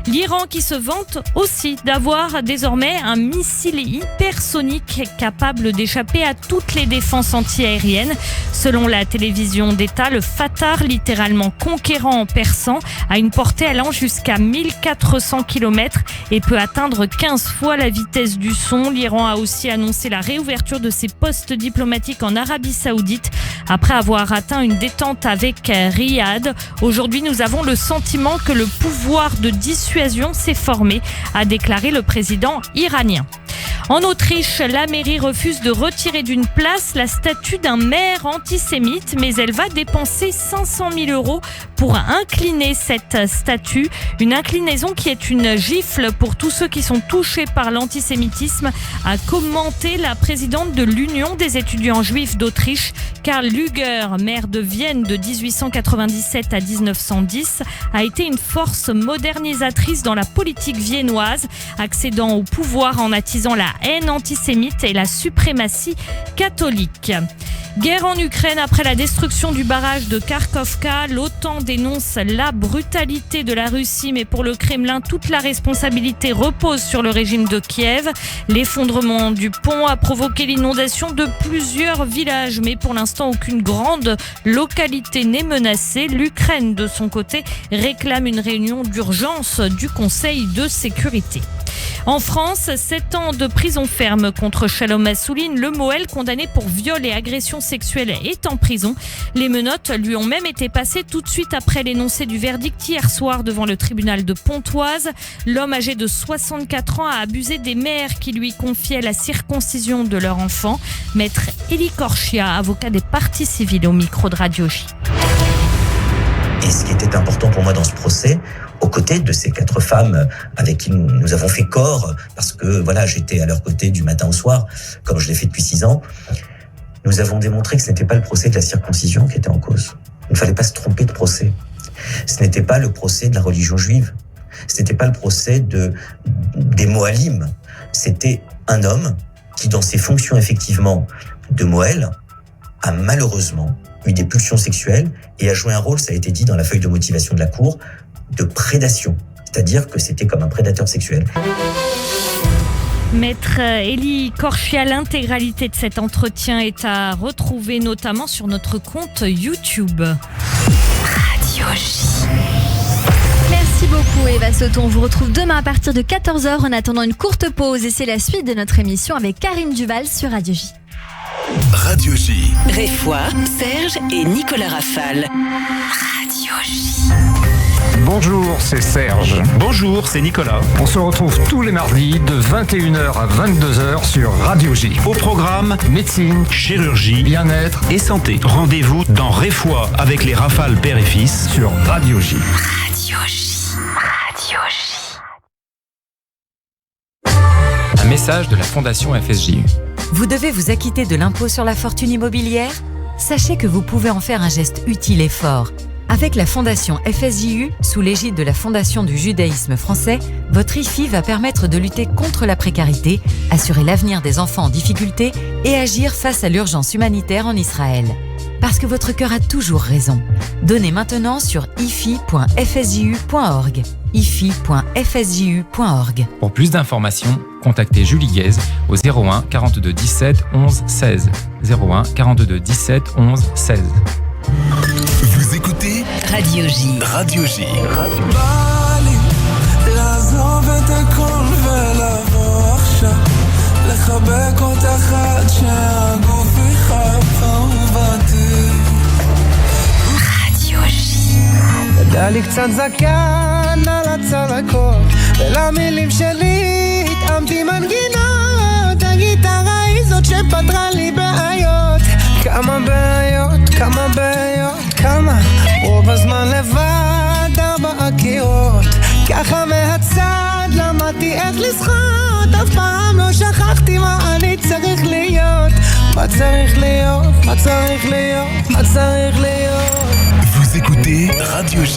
L'Iran qui se vante aussi d'avoir désormais un missile hypersonique capable d'échapper à toutes les défenses antiaériennes. Selon la télévision d'État, le Fatar, littéralement conquérant en persan, a une portée allant jusqu'à 1400 km et peut atteindre 15 fois la vitesse du son. L'Iran a aussi annoncé la réouverture de ses postes diplomatiques en Arabie Saoudite après avoir atteint une détente avec Riyad. Aujourd'hui, nous avons le sentiment que le pouvoir de dissuasion s'est formé, a déclaré le président iranien. En Autriche, la mairie refuse de retirer d'une place la statue d'un maire antisémite, mais elle va dépenser 500 000 € pour incliner cette statue. Une inclinaison qui est une gifle pour tous ceux qui sont touchés par l'antisémitisme, a commenté la présidente de l'Union des étudiants juifs d'Autriche, Karl Lueger, maire de Vienne de 1897 à 1910, a été une force modernisatrice dans la politique viennoise, accédant au pouvoir en attisant la haine antisémite et la suprématie catholique. Guerre en Ukraine après la destruction du barrage de Kharkovka. L'OTAN dénonce la brutalité de la Russie, mais pour le Kremlin, toute la responsabilité repose sur le régime de Kiev. L'effondrement du pont a provoqué l'inondation de plusieurs villages, mais pour l'instant, aucune grande localité n'est menacée. L'Ukraine, de son côté, réclame une réunion d'urgence du Conseil de sécurité. En France, 7 ans de prison ferme contre Shalom Assouline. Le Moël, condamné pour viol et agression sexuelle, est en prison. Les menottes lui ont même été passées tout de suite après l'énoncé du verdict hier soir devant le tribunal de Pontoise. L'homme âgé de 64 ans a abusé des mères qui lui confiaient la circoncision de leur enfant. Maître Élie Korchia, avocat des parties civiles au micro de Radio J. Et ce qui était important pour moi dans ce procès, aux côtés de ces 4 femmes avec qui nous avons fait corps, parce que voilà, j'étais à leur côté du matin au soir, comme je l'ai fait depuis 6 ans, nous avons démontré que ce n'était pas le procès de la circoncision qui était en cause. Il ne fallait pas se tromper de procès. Ce n'était pas le procès de la religion juive. Ce n'était pas le procès des Moalim. C'était un homme qui, dans ses fonctions effectivement de Moël, a malheureusement eu des pulsions sexuelles et a joué un rôle, ça a été dit dans la feuille de motivation de la Cour, de prédation. C'est-à-dire que c'était comme un prédateur sexuel. Maître Élie Korchia, l'intégralité de cet entretien est à retrouver notamment sur notre compte YouTube. Radio J. Merci beaucoup Eva Soton. On vous retrouve demain à partir de 14h en attendant une courte pause et c'est la suite de notre émission avec Karim Duval sur Radio J. Radio J. Réfoy, Serge et Nicolas Rafale. Radio J. Bonjour, c'est Serge. Bonjour, c'est Nicolas. On se retrouve tous les mardis de 21h à 22h sur Radio J. Au programme, médecine, chirurgie, bien-être et santé. Rendez-vous dans Réfoy avec les Rafales père et fils sur Radio J. Radio J. Radio J. Un message de la Fondation FSJU. Vous devez vous acquitter de l'impôt sur la fortune immobilière ? Sachez que vous pouvez en faire un geste utile et fort. Avec la Fondation FSJU, sous l'égide de la Fondation du judaïsme français, votre IFI va permettre de lutter contre la précarité, assurer l'avenir des enfants en difficulté et agir face à l'urgence humanitaire en Israël. Parce que votre cœur a toujours raison. Donnez maintenant sur ifi.fsju.org. ifi.fsju.org. Pour plus d'informations, contactez Julie Guèze au 01 42 17 11 16. 01 42 17 11 16. Vous écoutez Radio J. Radio J. Radio J. דלי קצת זקן על הצלקות ולמילים שלי התאמתי מנגינות הגיטרה היא זאת שפתרה לי בעיות כמה בעיות רוב הזמן לבד 4 קירות ככה מהצד למדתי איך לשחות אף פעם לא שכחתי מה אני צריך להיות מה צריך להיות Vous écoutez Radio J.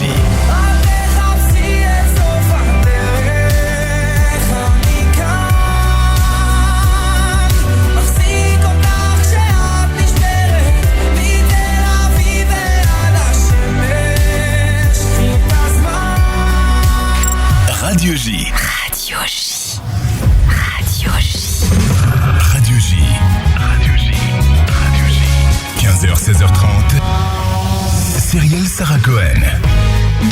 Radio 16h30, Cyrielle Sarah Cohen.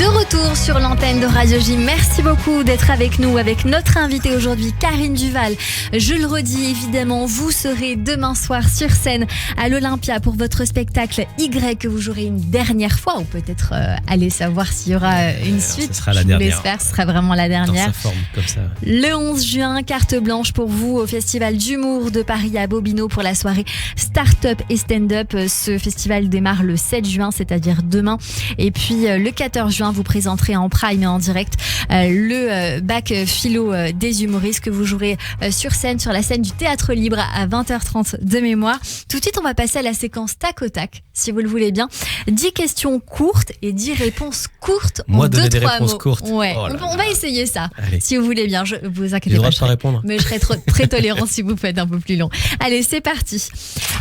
De retour sur l'antenne de Radio J. Merci beaucoup d'être avec nous, avec notre invitée aujourd'hui, Karine Duval. Je le redis, évidemment, vous serez demain soir sur scène à l'Olympia pour votre spectacle Y que vous jouerez une dernière fois, ou peut-être allez savoir s'il y aura une suite. Ce sera la Je dernière. l'espère, ce sera vraiment la dernière. Dans sa forme, comme ça. Le 11 juin, carte blanche pour vous au Festival d'humour de Paris à Bobino pour la soirée Start-up et Stand-up. Ce festival démarre le 7 juin, c'est-à-dire demain. Et puis le 14 juin, vous présenterez en prime et en direct le bac philo des humoristes que vous jouerez sur scène, sur la scène du Théâtre Libre à 20h30 de mémoire. Tout de suite, on va passer à la séquence tac au tac, si vous le voulez bien. 10 questions courtes et 10 réponses courtes Moi, en donner des 2-3 réponses mots. courtes. Ouais. Oh là On va essayer ça, Allez. si vous voulez bien. Vous inquiétez J'ai le droit pas. de pas répondre. Mais je serai très tolérant si vous faites un peu plus long. Allez, c'est parti.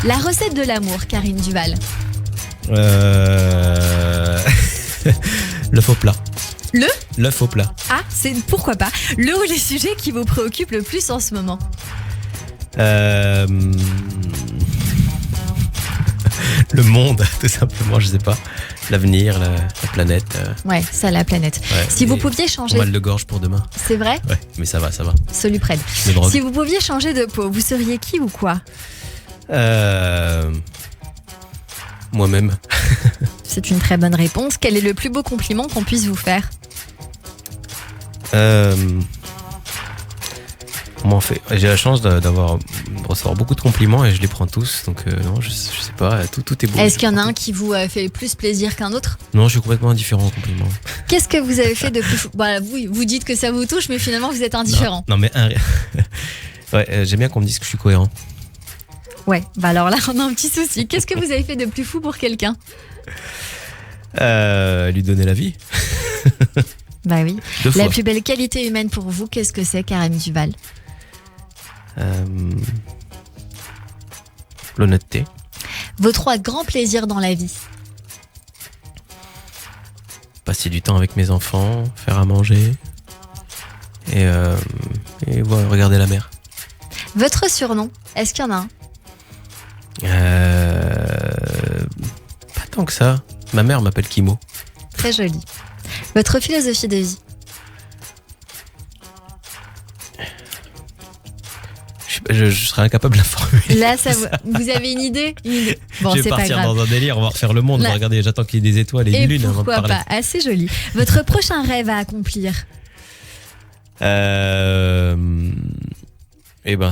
La recette de l'amour, Karine Duval. Le faux plat. L'œuf au plat. Ah, c'est pourquoi pas. Le ou les sujets qui vous préoccupent le plus en ce moment. Le monde, tout simplement, je sais pas. L'avenir, la planète. Ouais, ça, la planète. Ouais, Si vous pouviez changer... Mal de gorge pour demain. C'est vrai ? Ouais, mais ça va. Soluprène. Les drogues. Si vous pouviez changer de peau, vous seriez qui ou quoi ? Moi-même. C'est une très bonne réponse. Quel est le plus beau compliment qu'on puisse vous faire ? Comment on fait ? J'ai la chance de recevoir beaucoup de compliments et je les prends tous. Donc non, je sais pas, tout est beau. Est-ce qu'il y en a un qui vous fait plus plaisir qu'un autre ? Non, je suis complètement indifférent aux compliments. Qu'est-ce que vous avez fait de plus... Voilà, vous dites que ça vous touche, mais finalement vous êtes indifférent. Non mais ouais, j'aime bien qu'on me dise que je suis cohérent. Ouais, bah alors là on a un petit souci. Qu'est-ce que vous avez fait de plus fou pour quelqu'un ? Lui donner la vie. Bah oui. 2 fois. La plus belle qualité humaine pour vous, qu'est-ce que c'est, Karine Duval ? L'honnêteté. Vos 3 grands plaisirs dans la vie ? Passer du temps avec mes enfants, faire à manger et voilà, regarder la mer. Votre surnom, est-ce qu'il y en a un ? Pas tant que ça. Ma mère m'appelle Kimo. Très joli. Votre philosophie de vie ? Je serais incapable de la formuler. Là, vous avez une idée ? Bon, je vais c'est pas partir grave. dans un délire, on va refaire le monde, Là. on va regarder, j'attends qu'il y ait des étoiles et une lune avant de pourquoi parler. pas ? Assez joli. Votre prochain rêve à accomplir ?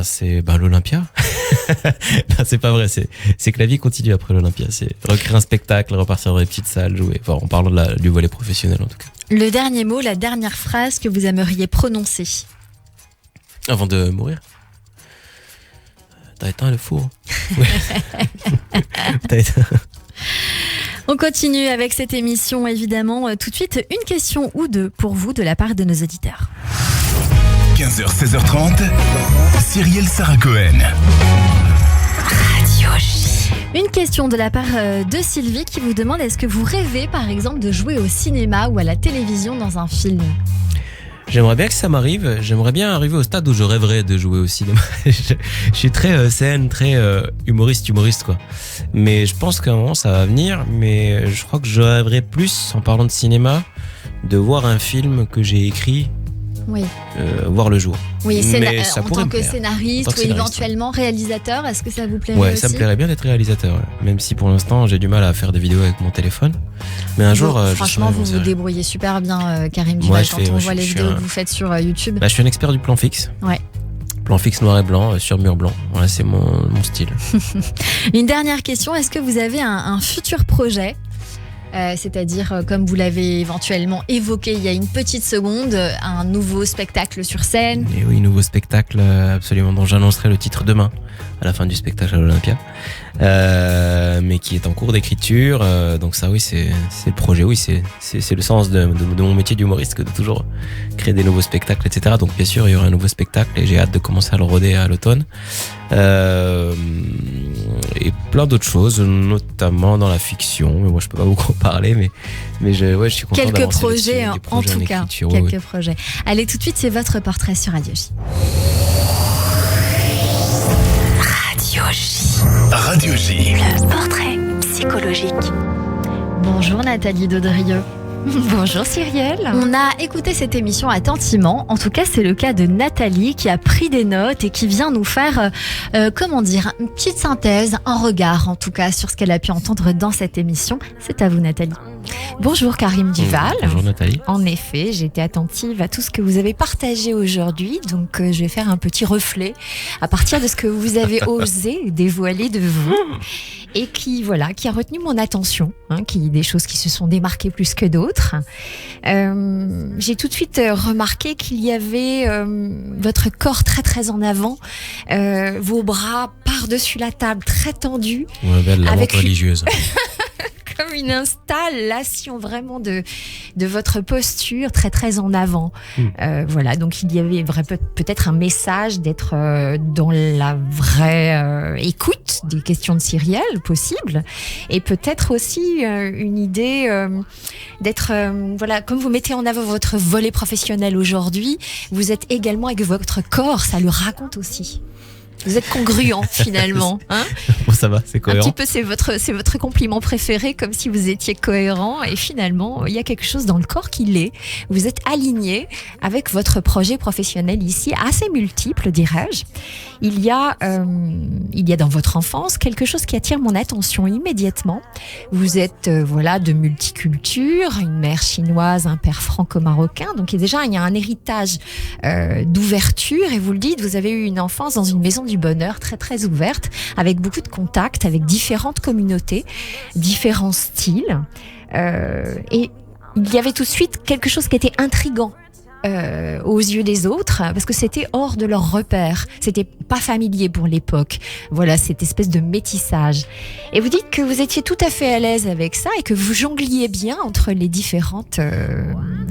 C'est l'Olympia. Non, c'est pas vrai, c'est que la vie continue après l'Olympia. C'est recréer un spectacle, repartir dans les petites salles, jouer. Enfin, en parlant du volet professionnel en tout cas. Le dernier mot, la dernière phrase que vous aimeriez prononcer ? Avant de mourir. T'as éteint le four. T'as éteint. On continue avec cette émission, évidemment. Tout de suite, une question ou deux pour vous de la part de nos auditeurs. 15h, 16h30, Cyrielle Sarah Cohen. Radio J. Une question de la part de Sylvie qui vous demande, est-ce que vous rêvez par exemple de jouer au cinéma ou à la télévision dans un film ? J'aimerais bien que ça m'arrive. J'aimerais bien arriver au stade où je rêverais de jouer au cinéma. Je suis très scène, très humoriste quoi. Mais je pense qu'à un moment ça va venir. Mais je crois que je rêverais plus, en parlant de cinéma, de voir un film que j'ai écrit. Oui. Voir le jour. Oui, mais ça en pourrait tant me que plaire. scénariste En tant que ou scénariste, éventuellement réalisateur, est-ce que ça vous plairait ouais, aussi ? ça me plairait bien d'être réalisateur. Ouais. Même si pour l'instant j'ai du mal à faire des vidéos avec mon téléphone. Mais un jour, franchement, vous vous débrouillez super bien, Karim Duval, quand on voit les vidéos que vous faites sur YouTube. Je suis un expert du plan fixe. Ouais. Plan fixe noir et blanc sur mur blanc. Voilà, c'est mon style. Une dernière question, est-ce que vous avez un futur projet ? C'est-à-dire, comme vous l'avez éventuellement évoqué il y a une petite seconde, un nouveau spectacle sur scène. Et oui, nouveau spectacle, absolument, dont j'annoncerai le titre demain, à la fin du spectacle à l'Olympia, mais qui est en cours d'écriture. Donc ça, oui, c'est le projet, oui, c'est le sens de mon métier d'humoriste, que de toujours créer des nouveaux spectacles, etc. Donc bien sûr, il y aura un nouveau spectacle et j'ai hâte de commencer à le roder à l'automne. Et plein d'autres choses, notamment dans la fiction. Mais moi, je peux pas beaucoup en parler, mais je suis content quelques d'avancer projets, là-dessus, en tout cas. écriture, Quelques projets. Allez, tout de suite, c'est votre portrait sur Radio J. Radio J. Le portrait psychologique. Bonjour Nathalie Daudrieux. Bonjour Cyrielle. On a écouté cette émission attentivement. En tout cas, c'est le cas de Nathalie qui a pris des notes et qui vient nous faire, une petite synthèse, un regard en tout cas sur ce qu'elle a pu entendre dans cette émission. C'est à vous Nathalie. Bonjour Karim Duval. Bonjour Nathalie. En effet, j'ai été attentive à tout ce que vous avez partagé aujourd'hui, donc je vais faire un petit reflet à partir de ce que vous avez osé dévoiler de vous et qui a retenu mon attention, des choses qui se sont démarquées plus que d'autres. J'ai tout de suite remarqué qu'il y avait votre corps très très en avant, vos bras par-dessus la table très tendus. Ouais, belle la montre religieuse. Comme une installation vraiment de votre posture très très en avant. Donc il y avait peut-être un message d'être dans la vraie écoute des questions de Cyrielle possible, et peut-être aussi une idée d'être comme vous mettez en avant votre volet professionnel aujourd'hui, vous êtes également avec votre corps, ça le raconte aussi. Vous êtes congruent finalement. Bon, ça va, c'est cohérent. Un petit peu, c'est votre compliment préféré, comme si vous étiez cohérent. Et finalement, il y a quelque chose dans le corps qui l'est. Vous êtes aligné avec votre projet professionnel ici, assez multiple, dirais-je. Il y a dans votre enfance quelque chose qui attire mon attention immédiatement. Vous êtes de multiculture, une mère chinoise, un père franco-marocain. Donc il y a un héritage d'ouverture. Et vous le dites, vous avez eu une enfance dans une maison du bonheur très très ouverte, avec beaucoup de contacts, avec différentes communautés, différents styles. Et il y avait tout de suite quelque chose qui était intriguant aux yeux des autres, parce que c'était hors de leur repère, c'était pas familier pour l'époque. Voilà, cette espèce de métissage. Et vous dites que vous étiez tout à fait à l'aise avec ça et que vous jongliez bien entre les différentes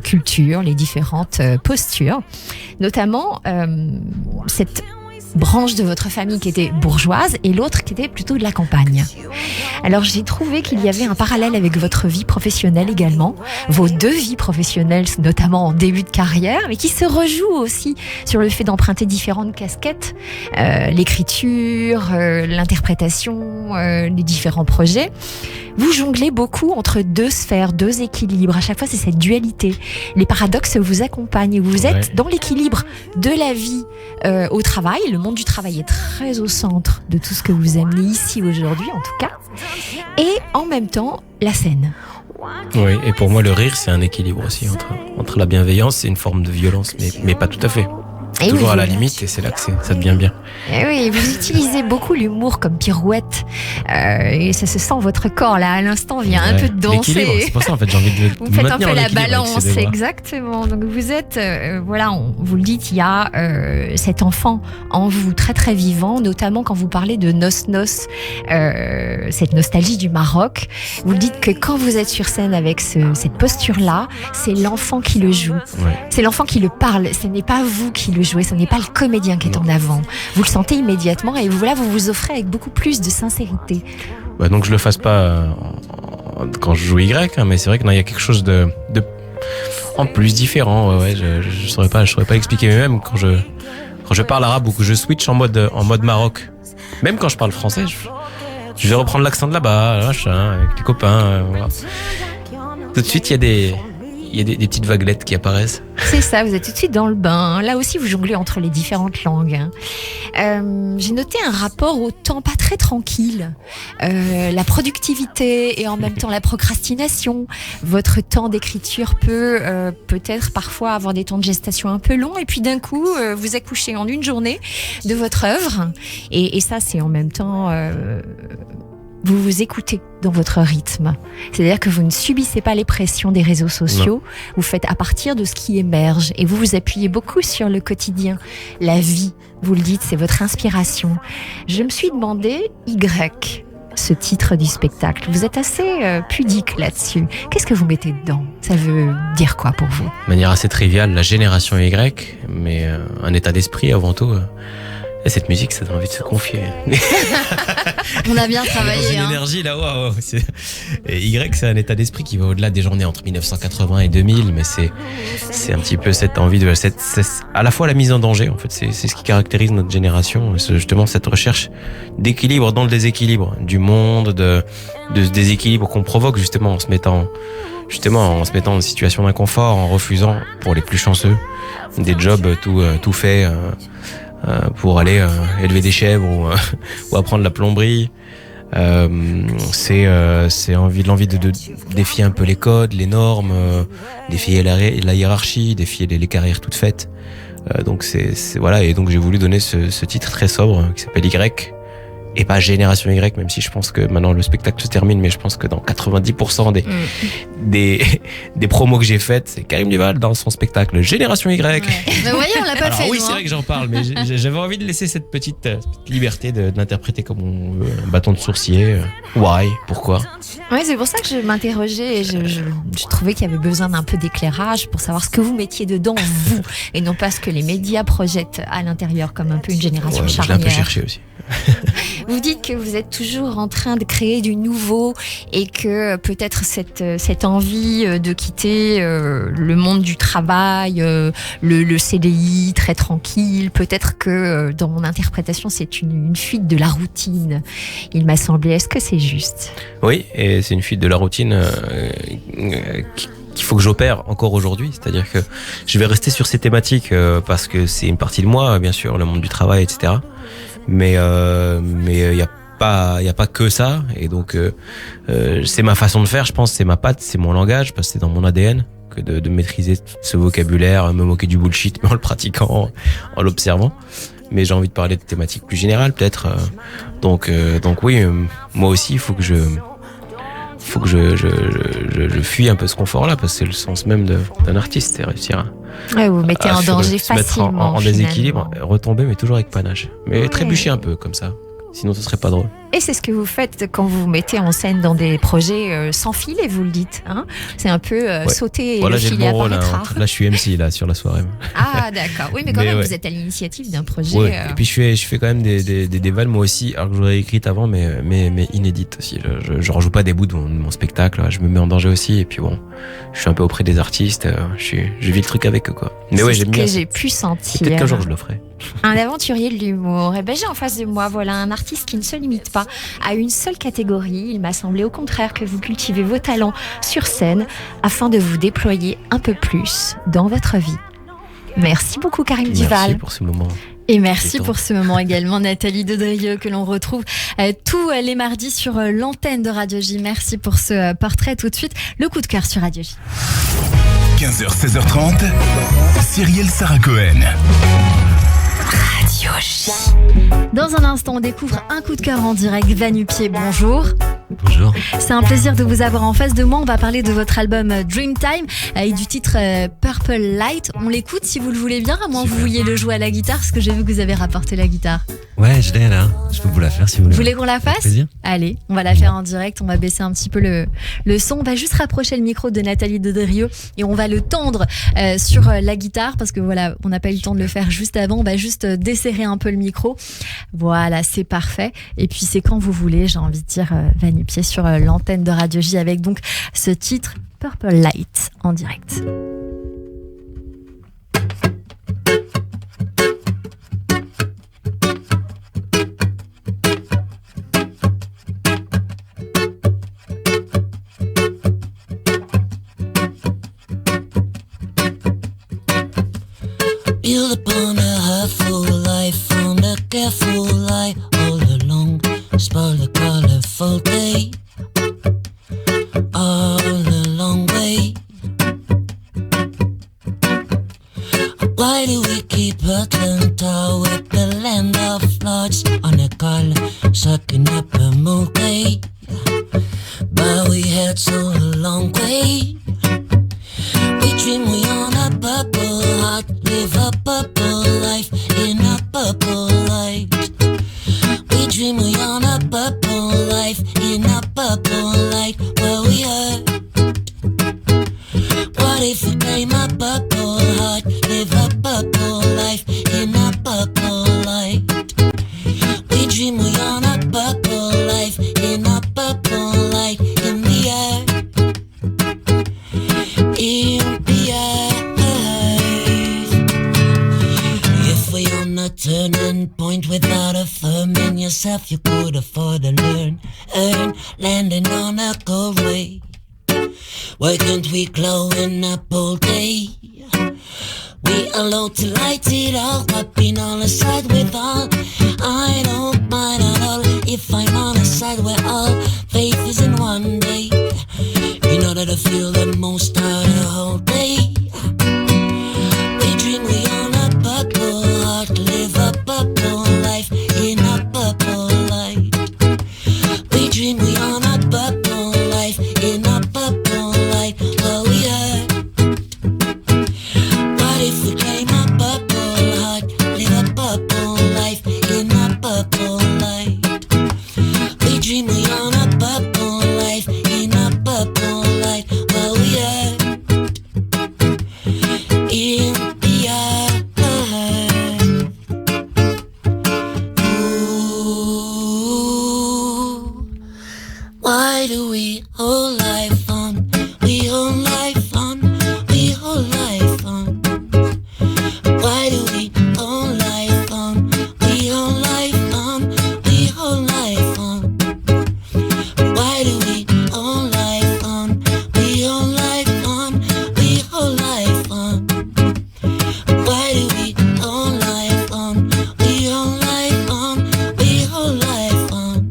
cultures, les différentes postures, notamment cette branche de votre famille qui était bourgeoise et l'autre qui était plutôt de la campagne. Alors j'ai trouvé qu'il y avait un parallèle avec votre vie professionnelle également, vos deux vies professionnelles, notamment en début de carrière, mais qui se rejouent aussi sur le fait d'emprunter différentes casquettes, l'écriture, l'interprétation, les différents projets. Vous jonglez beaucoup entre deux sphères, deux équilibres. À chaque fois, c'est cette dualité. Les paradoxes vous accompagnent. Vous êtes dans l'équilibre de la vie au travail. Le monde du travail est très au centre de tout ce que vous amenez ici aujourd'hui, en tout cas. Et en même temps, la scène. Oui, et pour moi, le rire, c'est un équilibre aussi entre la bienveillance et une forme de violence, mais pas tout à fait. Et toujours oui, à la limite, et c'est là que ça devient bien. Et oui, vous utilisez beaucoup l'humour comme pirouette, et ça se sent votre corps là à l'instant vient un peu de danser. L'équilibre, c'est pour ça en fait j'ai envie de vous faites un peu la balance, avec exactement. Donc vous êtes, vous le dites, il y a cet enfant en vous très très vivant, notamment quand vous parlez de Nos Nos, cette nostalgie du Maroc. Vous le dites que quand vous êtes sur scène avec cette posture là, c'est l'enfant qui le joue, c'est l'enfant qui le parle. Ce n'est pas vous qui le jouez, ce n'est pas le comédien qui est en avant. Vous le sentez immédiatement et voilà, vous vous offrez avec beaucoup plus de sincérité. Donc je le fasse pas quand je joue Y, mais c'est vrai qu'il y a quelque chose de en plus différent. Je saurais pas l'expliquer, mais même quand je parle arabe ou que je switch en mode Maroc, même quand je parle français, je vais reprendre l'accent de là-bas, avec les copains. Voilà. Tout de suite, il y a des petites vaguelettes qui apparaissent. C'est ça, vous êtes tout de suite dans le bain. Là aussi, vous jonglez entre les différentes langues. J'ai noté un rapport au temps pas très tranquille. La productivité et en même temps la procrastination. Votre temps d'écriture peut peut-être parfois avoir des temps de gestation un peu longs. Et puis d'un coup, vous accouchez en une journée de votre œuvre. Et ça, c'est en même temps... vous vous écoutez dans votre rythme. C'est-à-dire que vous ne subissez pas les pressions des réseaux sociaux. Non. Vous faites à partir de ce qui émerge et vous vous appuyez beaucoup sur le quotidien. La vie, vous le dites, c'est votre inspiration. Je me suis demandé, Y, ce titre du spectacle. Vous êtes assez pudique là-dessus. Qu'est-ce que vous mettez dedans ? Ça veut dire quoi pour vous ? De manière assez triviale, la génération Y, mais un état d'esprit avant tout. Et cette musique, ça donne envie de se confier. On a bien travaillé. Dans une énergie là, waouh. Et Y, c'est un état d'esprit qui va au-delà des journées entre 1980 et 2000, mais c'est un petit peu cette envie de, à la fois la mise en danger. En fait, c'est ce qui caractérise notre génération, justement cette recherche d'équilibre dans le déséquilibre du monde, de ce déséquilibre qu'on provoque justement en se mettant en situation d'inconfort, en refusant pour les plus chanceux des jobs tout faits. Pour aller élever des chèvres ou apprendre la plomberie. C'est l'envie de défier un peu les codes, les normes, défier la hiérarchie, défier les carrières toutes faites. Donc voilà, et donc j'ai voulu donner ce titre très sobre qui s'appelle Y. Et pas Génération Y, même si je pense que maintenant le spectacle se termine, mais je pense que dans 90% des promos que j'ai faites, c'est Karim Duval dans son spectacle Génération Y. Ouais. Mais voyez, on l'a pas fait. Oui, nous, c'est vrai que j'en parle, mais j'avais envie de laisser cette petite liberté de l'interpréter comme on veut, un bâton de sourcier. Why? Pourquoi? Oui, c'est pour ça que je m'interrogeais et je trouvais qu'il y avait besoin d'un peu d'éclairage pour savoir ce que vous mettiez dedans, vous, et non pas ce que les médias projettent à l'intérieur comme un peu une génération charnière. Je l'ai un peu cherché aussi. Vous dites que vous êtes toujours en train de créer du nouveau et que peut-être cette envie de quitter le monde du travail, le CDI très tranquille, peut-être que dans mon interprétation c'est une fuite de la routine, il m'a semblé. Est-ce que c'est juste? Oui, et c'est une fuite de la routine qu'il faut que j'opère encore aujourd'hui, c'est-à-dire que je vais rester sur ces thématiques parce que c'est une partie de moi, bien sûr, le monde du travail, etc. Mais il y a pas que ça, et donc c'est ma façon de faire, je pense, c'est ma patte, c'est mon langage, parce que c'est dans mon ADN que de maîtriser ce vocabulaire, me moquer du bullshit, mais en le pratiquant, en l'observant. Mais j'ai envie de parler de thématiques plus générales, peut-être. Donc oui, moi aussi, il faut que je fuis un peu ce confort-là, parce que c'est le sens même d'un artiste, c'est réussir à... Ouais, vous mettez en danger se mettre facilement. en déséquilibre, retomber, mais toujours avec panache. Mais trébucher un peu, comme ça. Sinon, ce serait pas drôle. Et c'est ce que vous faites quand vous vous mettez en scène dans des projets sans filet, vous le dites. Hein, c'est un peu sauter et voilà, le j'ai filet le bon rôle. apparaîtra. Là, je suis MC là, sur la soirée. Ah, d'accord. Oui, mais quand même, vous êtes à l'initiative d'un projet. Ouais. Et puis, je fais quand même des vannes, moi aussi, alors que j'aurais écrites avant, mais inédites aussi. Je rajoute pas des bouts de mon spectacle. Je me mets en danger aussi. Et puis bon, je suis un peu auprès des artistes. Je vis le truc avec eux, quoi. Mais ouais, j'aime bien. C'est ce que j'ai pu sentir. Peut-être qu'un jour, je le ferai. Un aventurier de l'humour. Et ben j'ai en face de moi, voilà, un artiste qui ne se limite pas à une seule catégorie. Il m'a semblé au contraire que vous cultivez vos talents sur scène afin de vous déployer un peu plus dans votre vie. Merci beaucoup, Karim Duval. Merci pour ce moment. Et merci pour ce moment également, Nathalie Dedrieux, que l'on retrouve tous les mardis sur l'antenne de Radio J. Merci pour ce portrait. Tout de suite, le coup de cœur sur Radio J. 15h, 16h30, Cyrielle Sarah Cohen. Radio J. Dans un instant, on découvre un coup de cœur en direct. Vanupier, bonjour. Bonjour. C'est un plaisir de vous avoir en face de moi. On va parler de votre album Dreamtime et du titre Purple Light. On l'écoute si vous le voulez bien, à moins que vous vouliez le jouer à la guitare, parce que j'ai vu que vous avez rapporté la guitare. Ouais, je l'ai là. Je peux vous la faire si vous voulez. Vous voulez qu'on la fasse ? Allez, on va la faire en direct. On va baisser un petit peu le son. On va juste rapprocher le micro de Nathalie Dedrieux et on va le tendre sur la guitare, parce que voilà, on n'a pas eu le temps de le faire juste avant. On va juste desserrer un peu le micro. Voilà, c'est parfait. Et puis c'est quand vous voulez, j'ai envie de dire, Vanupier sur l'antenne de Radio J avec donc ce titre Purple Light en direct. Build upon a hurtful life from the careful light all along. Spoil the colorful day all the long way. Why do we keep Atlanta with the land of lords on a collar, sucking up a multi? But we had so a long way. We dream we on a purple heart, live a purple life in a purple light. We dream we on a purple life in a purple light where we hurt. What if we claim a purple heart, live a purple life in a purple light? Without a firm in yourself, you could afford to learn, earn, landing on a cold way. Why can't we glow in up all day? We allowed to light it up, wiping all aside with all. I don't mind at all if I'm on a side where all faith is in one day. In order to feel the most out of the whole day. We dream we own a purple heart, live a purple life in a purple light. We dream we own a purple life in a purple light. Well, we heard. What if we claim a purple heart, live a purple life in a purple light? We dream we own a purple life in a purple light. Well, we heard. In the earth. Ooh, why do we hold life on? We hold life on. We hold life on. Why do we hold life on? We hold life on. We hold life on. Why do we hold life on? We hold life on. We hold life on. Why do we hold life on? We hold life on. We hold life on.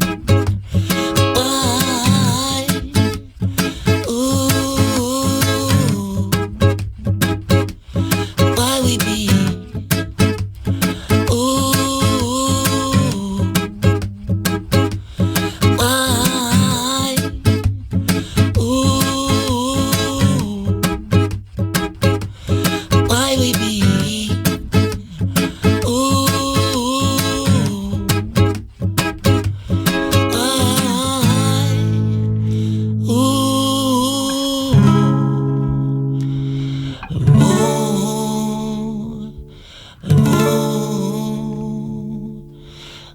Why? Ooh. Why we be? Ooh. Why? Ooh. Why we be? Ooh.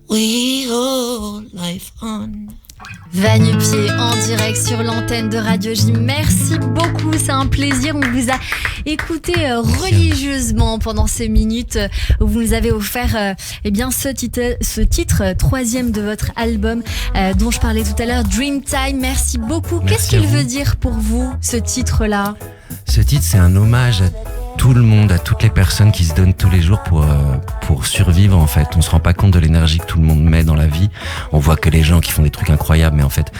We hold life on. Va-nu-pied en direct sur l'antenne de Radio J. Merci beaucoup, c'est un plaisir. On vous a écouté religieusement pendant ces minutes où vous nous avez offert eh bien ce titre, troisième de votre album dont je parlais tout à l'heure, Dreamtime. Merci beaucoup. Qu'est-ce qu'il veut dire pour vous, ce titre-là? Ce titre, c'est un hommage à tout le monde, à toutes les personnes qui se donnent tous les jours pour survivre en fait. On se rend pas compte de l'énergie que tout le monde met dans la vie. On voit que les gens qui font des trucs incroyables, mais en fait,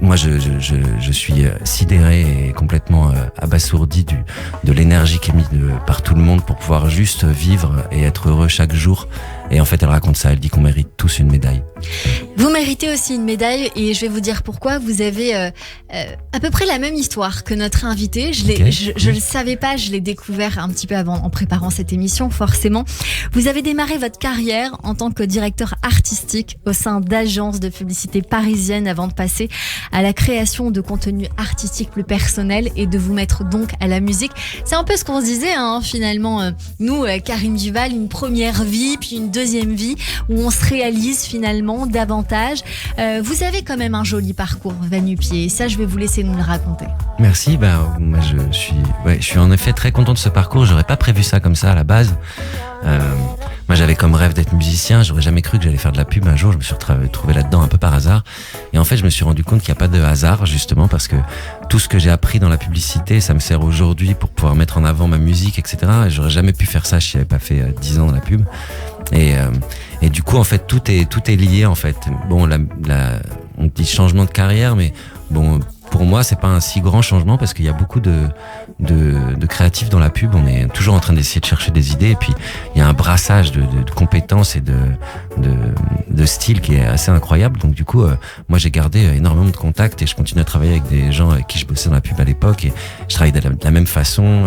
moi je suis sidéré et complètement abasourdi de l'énergie qui est mise par tout le monde pour pouvoir juste vivre et être heureux chaque jour. Et en fait, elle raconte ça, elle dit qu'on mérite tous une médaille. Vous méritez aussi une médaille et je vais vous dire pourquoi. Vous avez à peu près la même histoire que notre invité. Je le savais pas, je l'ai découvert un petit peu avant en préparant cette émission, forcément. Vous avez démarré votre carrière en tant que directeur artistique au sein d'agences de publicité parisiennes avant de passer à la création de contenu artistique plus personnel et de vous mettre donc à la musique. C'est un peu ce qu'on se disait finalement. Nous, Karim Duval, une première vie, puis une deuxième vie où on se réalise finalement davantage. Vous avez quand même un joli parcours, Va-nu-pied, et ça je vais vous laisser nous le raconter. Merci, moi je suis en effet très content de ce parcours. J'aurais pas prévu ça comme ça à la base. Moi j'avais comme rêve d'être musicien, j'aurais jamais cru que j'allais faire de la pub un jour, je me suis trouvé là-dedans un peu par hasard. Et en fait je me suis rendu compte qu'il n'y a pas de hasard justement parce que tout ce que j'ai appris dans la publicité, ça me sert aujourd'hui pour pouvoir mettre en avant ma musique, etc. Et j'aurais jamais pu faire ça si j'avais pas fait 10 ans dans la pub. Et du coup en fait tout est lié en fait. Bon on dit changement de carrière, mais bon pour moi c'est pas un si grand changement parce qu'il y a beaucoup de créatifs dans la pub. On est toujours en train d'essayer de chercher des idées et puis il y a un brassage de compétences et de style qui est assez incroyable. Donc du coup moi j'ai gardé énormément de contacts et je continue à travailler avec des gens avec qui je bossais dans la pub à l'époque et je travaille de la même façon.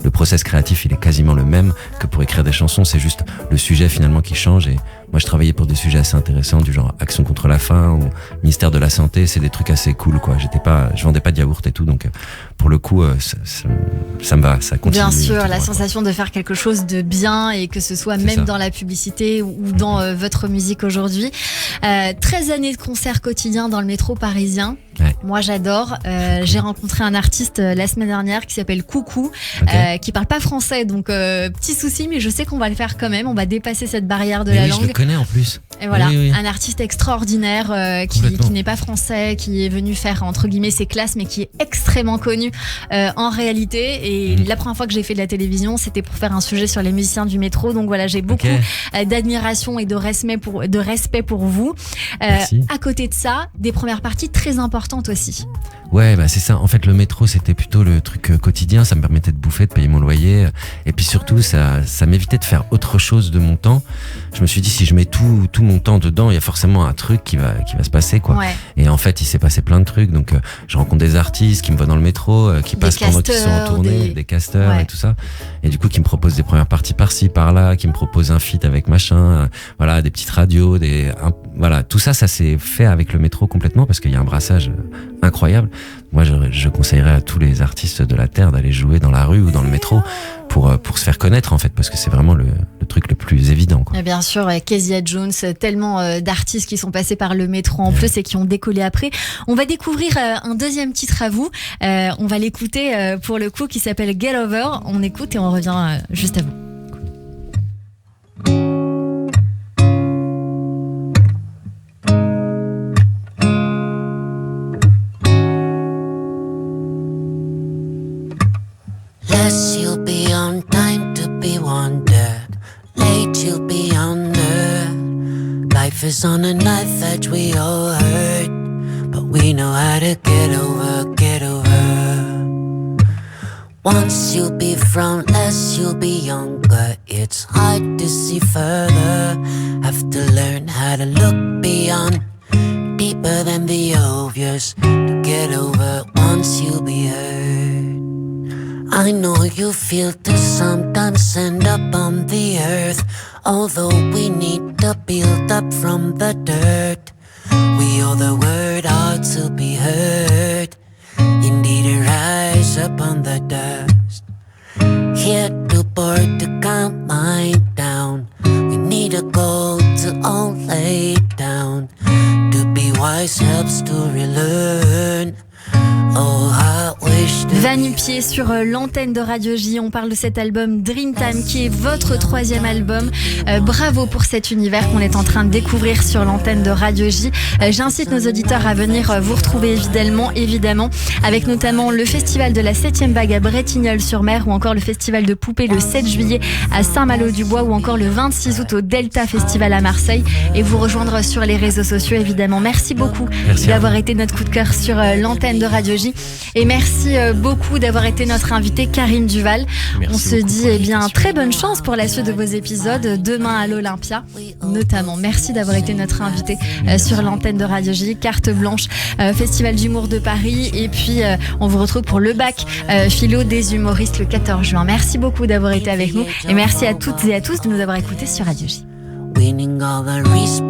Le process créatif il est quasiment le même que pour écrire des chansons, c'est juste le sujet finalement qui change. Et moi je travaillais pour des sujets assez intéressants du genre Action contre la faim ou ministère de la santé, c'est des trucs assez cool quoi. Je vendais pas de yaourt et tout, donc pour le coup ça me va, ça continue. Bien sûr, la sensation de faire quelque chose de bien et que ce soit même dans la publicité ou dans votre musique aujourd'hui. 13 années de concerts quotidiens dans le métro parisien. Ouais. Moi, j'adore. J'ai rencontré un artiste la semaine dernière qui s'appelle Coucou, qui parle pas français, donc petit souci, mais je sais qu'on va le faire quand même. On va dépasser cette barrière de la langue. Je le connais en plus. Et voilà, oui. un artiste extraordinaire qui n'est pas français, qui est venu faire entre guillemets ses classes, mais qui est extrêmement connu en réalité. Et la première fois que j'ai fait de la télévision, c'était pour faire un sujet sur les musiciens du métro. Donc voilà, j'ai beaucoup d'admiration et de respect pour vous. À côté de ça, des premières parties très importantes aussi. Ouais, bah c'est ça. En fait, le métro, c'était plutôt le truc quotidien. Ça me permettait de bouffer, de payer mon loyer. Et puis surtout, ça m'évitait de faire autre chose de mon temps. Je me suis dit, si je mets tout mon temps dedans, il y a forcément un truc qui va se passer, quoi. Ouais. Et en fait, il s'est passé plein de trucs. Donc, je rencontre des artistes qui me voient dans le métro, qui passent pendant qu'ils sont en tournée, des casteurs et tout ça. Et du coup, qui me proposent des premières parties par-ci, par-là, qui me proposent un feat avec machin, voilà, des petites radios, voilà, tout ça s'est fait avec le métro complètement parce qu'il y a un brassage incroyable. Moi, je conseillerais à tous les artistes de la Terre d'aller jouer dans la rue ou dans le métro pour se faire connaître, en fait, parce que c'est vraiment le truc le plus évident, quoi. Et bien sûr, Kezia Jones, tellement d'artistes qui sont passés par le métro en plus et qui ont décollé après. On va découvrir un deuxième titre à vous. On va l'écouter pour le coup, qui s'appelle Get Over. On écoute et on revient juste à vous. Less you'll be on time to be wondered. Late you'll be under. Life is on a knife edge, we all hurt, but we know how to get over, get over. Once you'll be frontless, you'll be younger. It's hard to see further. Have to learn how to look beyond, deeper than the obvious. To get over, once you'll be hurt. I know you feel to sometimes end up on the earth. Although we need to build up from the dirt, we owe the word out to be heard. Indeed, rise up on the dust. Here to board to calm mind down. We need a goal to all lay down. To be wise helps to relearn. Oh, I wish to Va-nu-pied sur l'antenne de Radio J. On parle de cet album Dreamtime qui est votre 3e album. Bravo pour cet univers qu'on est en train de découvrir sur l'antenne de Radio J. J'incite nos auditeurs à venir vous retrouver évidemment, avec notamment le festival de la 7e vague à Bretignolles-sur-Mer ou encore le festival de Poupée le 7 juillet à Saint-Malo-du-Bois ou encore le 26 août au Delta Festival à Marseille et vous rejoindre sur les réseaux sociaux évidemment. Merci beaucoup d'avoir été notre coup de cœur sur l'antenne de Radio J et merci beaucoup d'avoir été notre invitée Karine Duval. On se dit très bonne chance pour la suite de vos épisodes demain à l'Olympia notamment. Merci d'avoir été notre invitée sur l'antenne de Radio J. Carte blanche, Festival d'humour de Paris et puis on vous retrouve pour le bac philo des humoristes le 14 juin. Merci beaucoup d'avoir été avec nous et merci à toutes et à tous de nous avoir écoutés sur Radio J.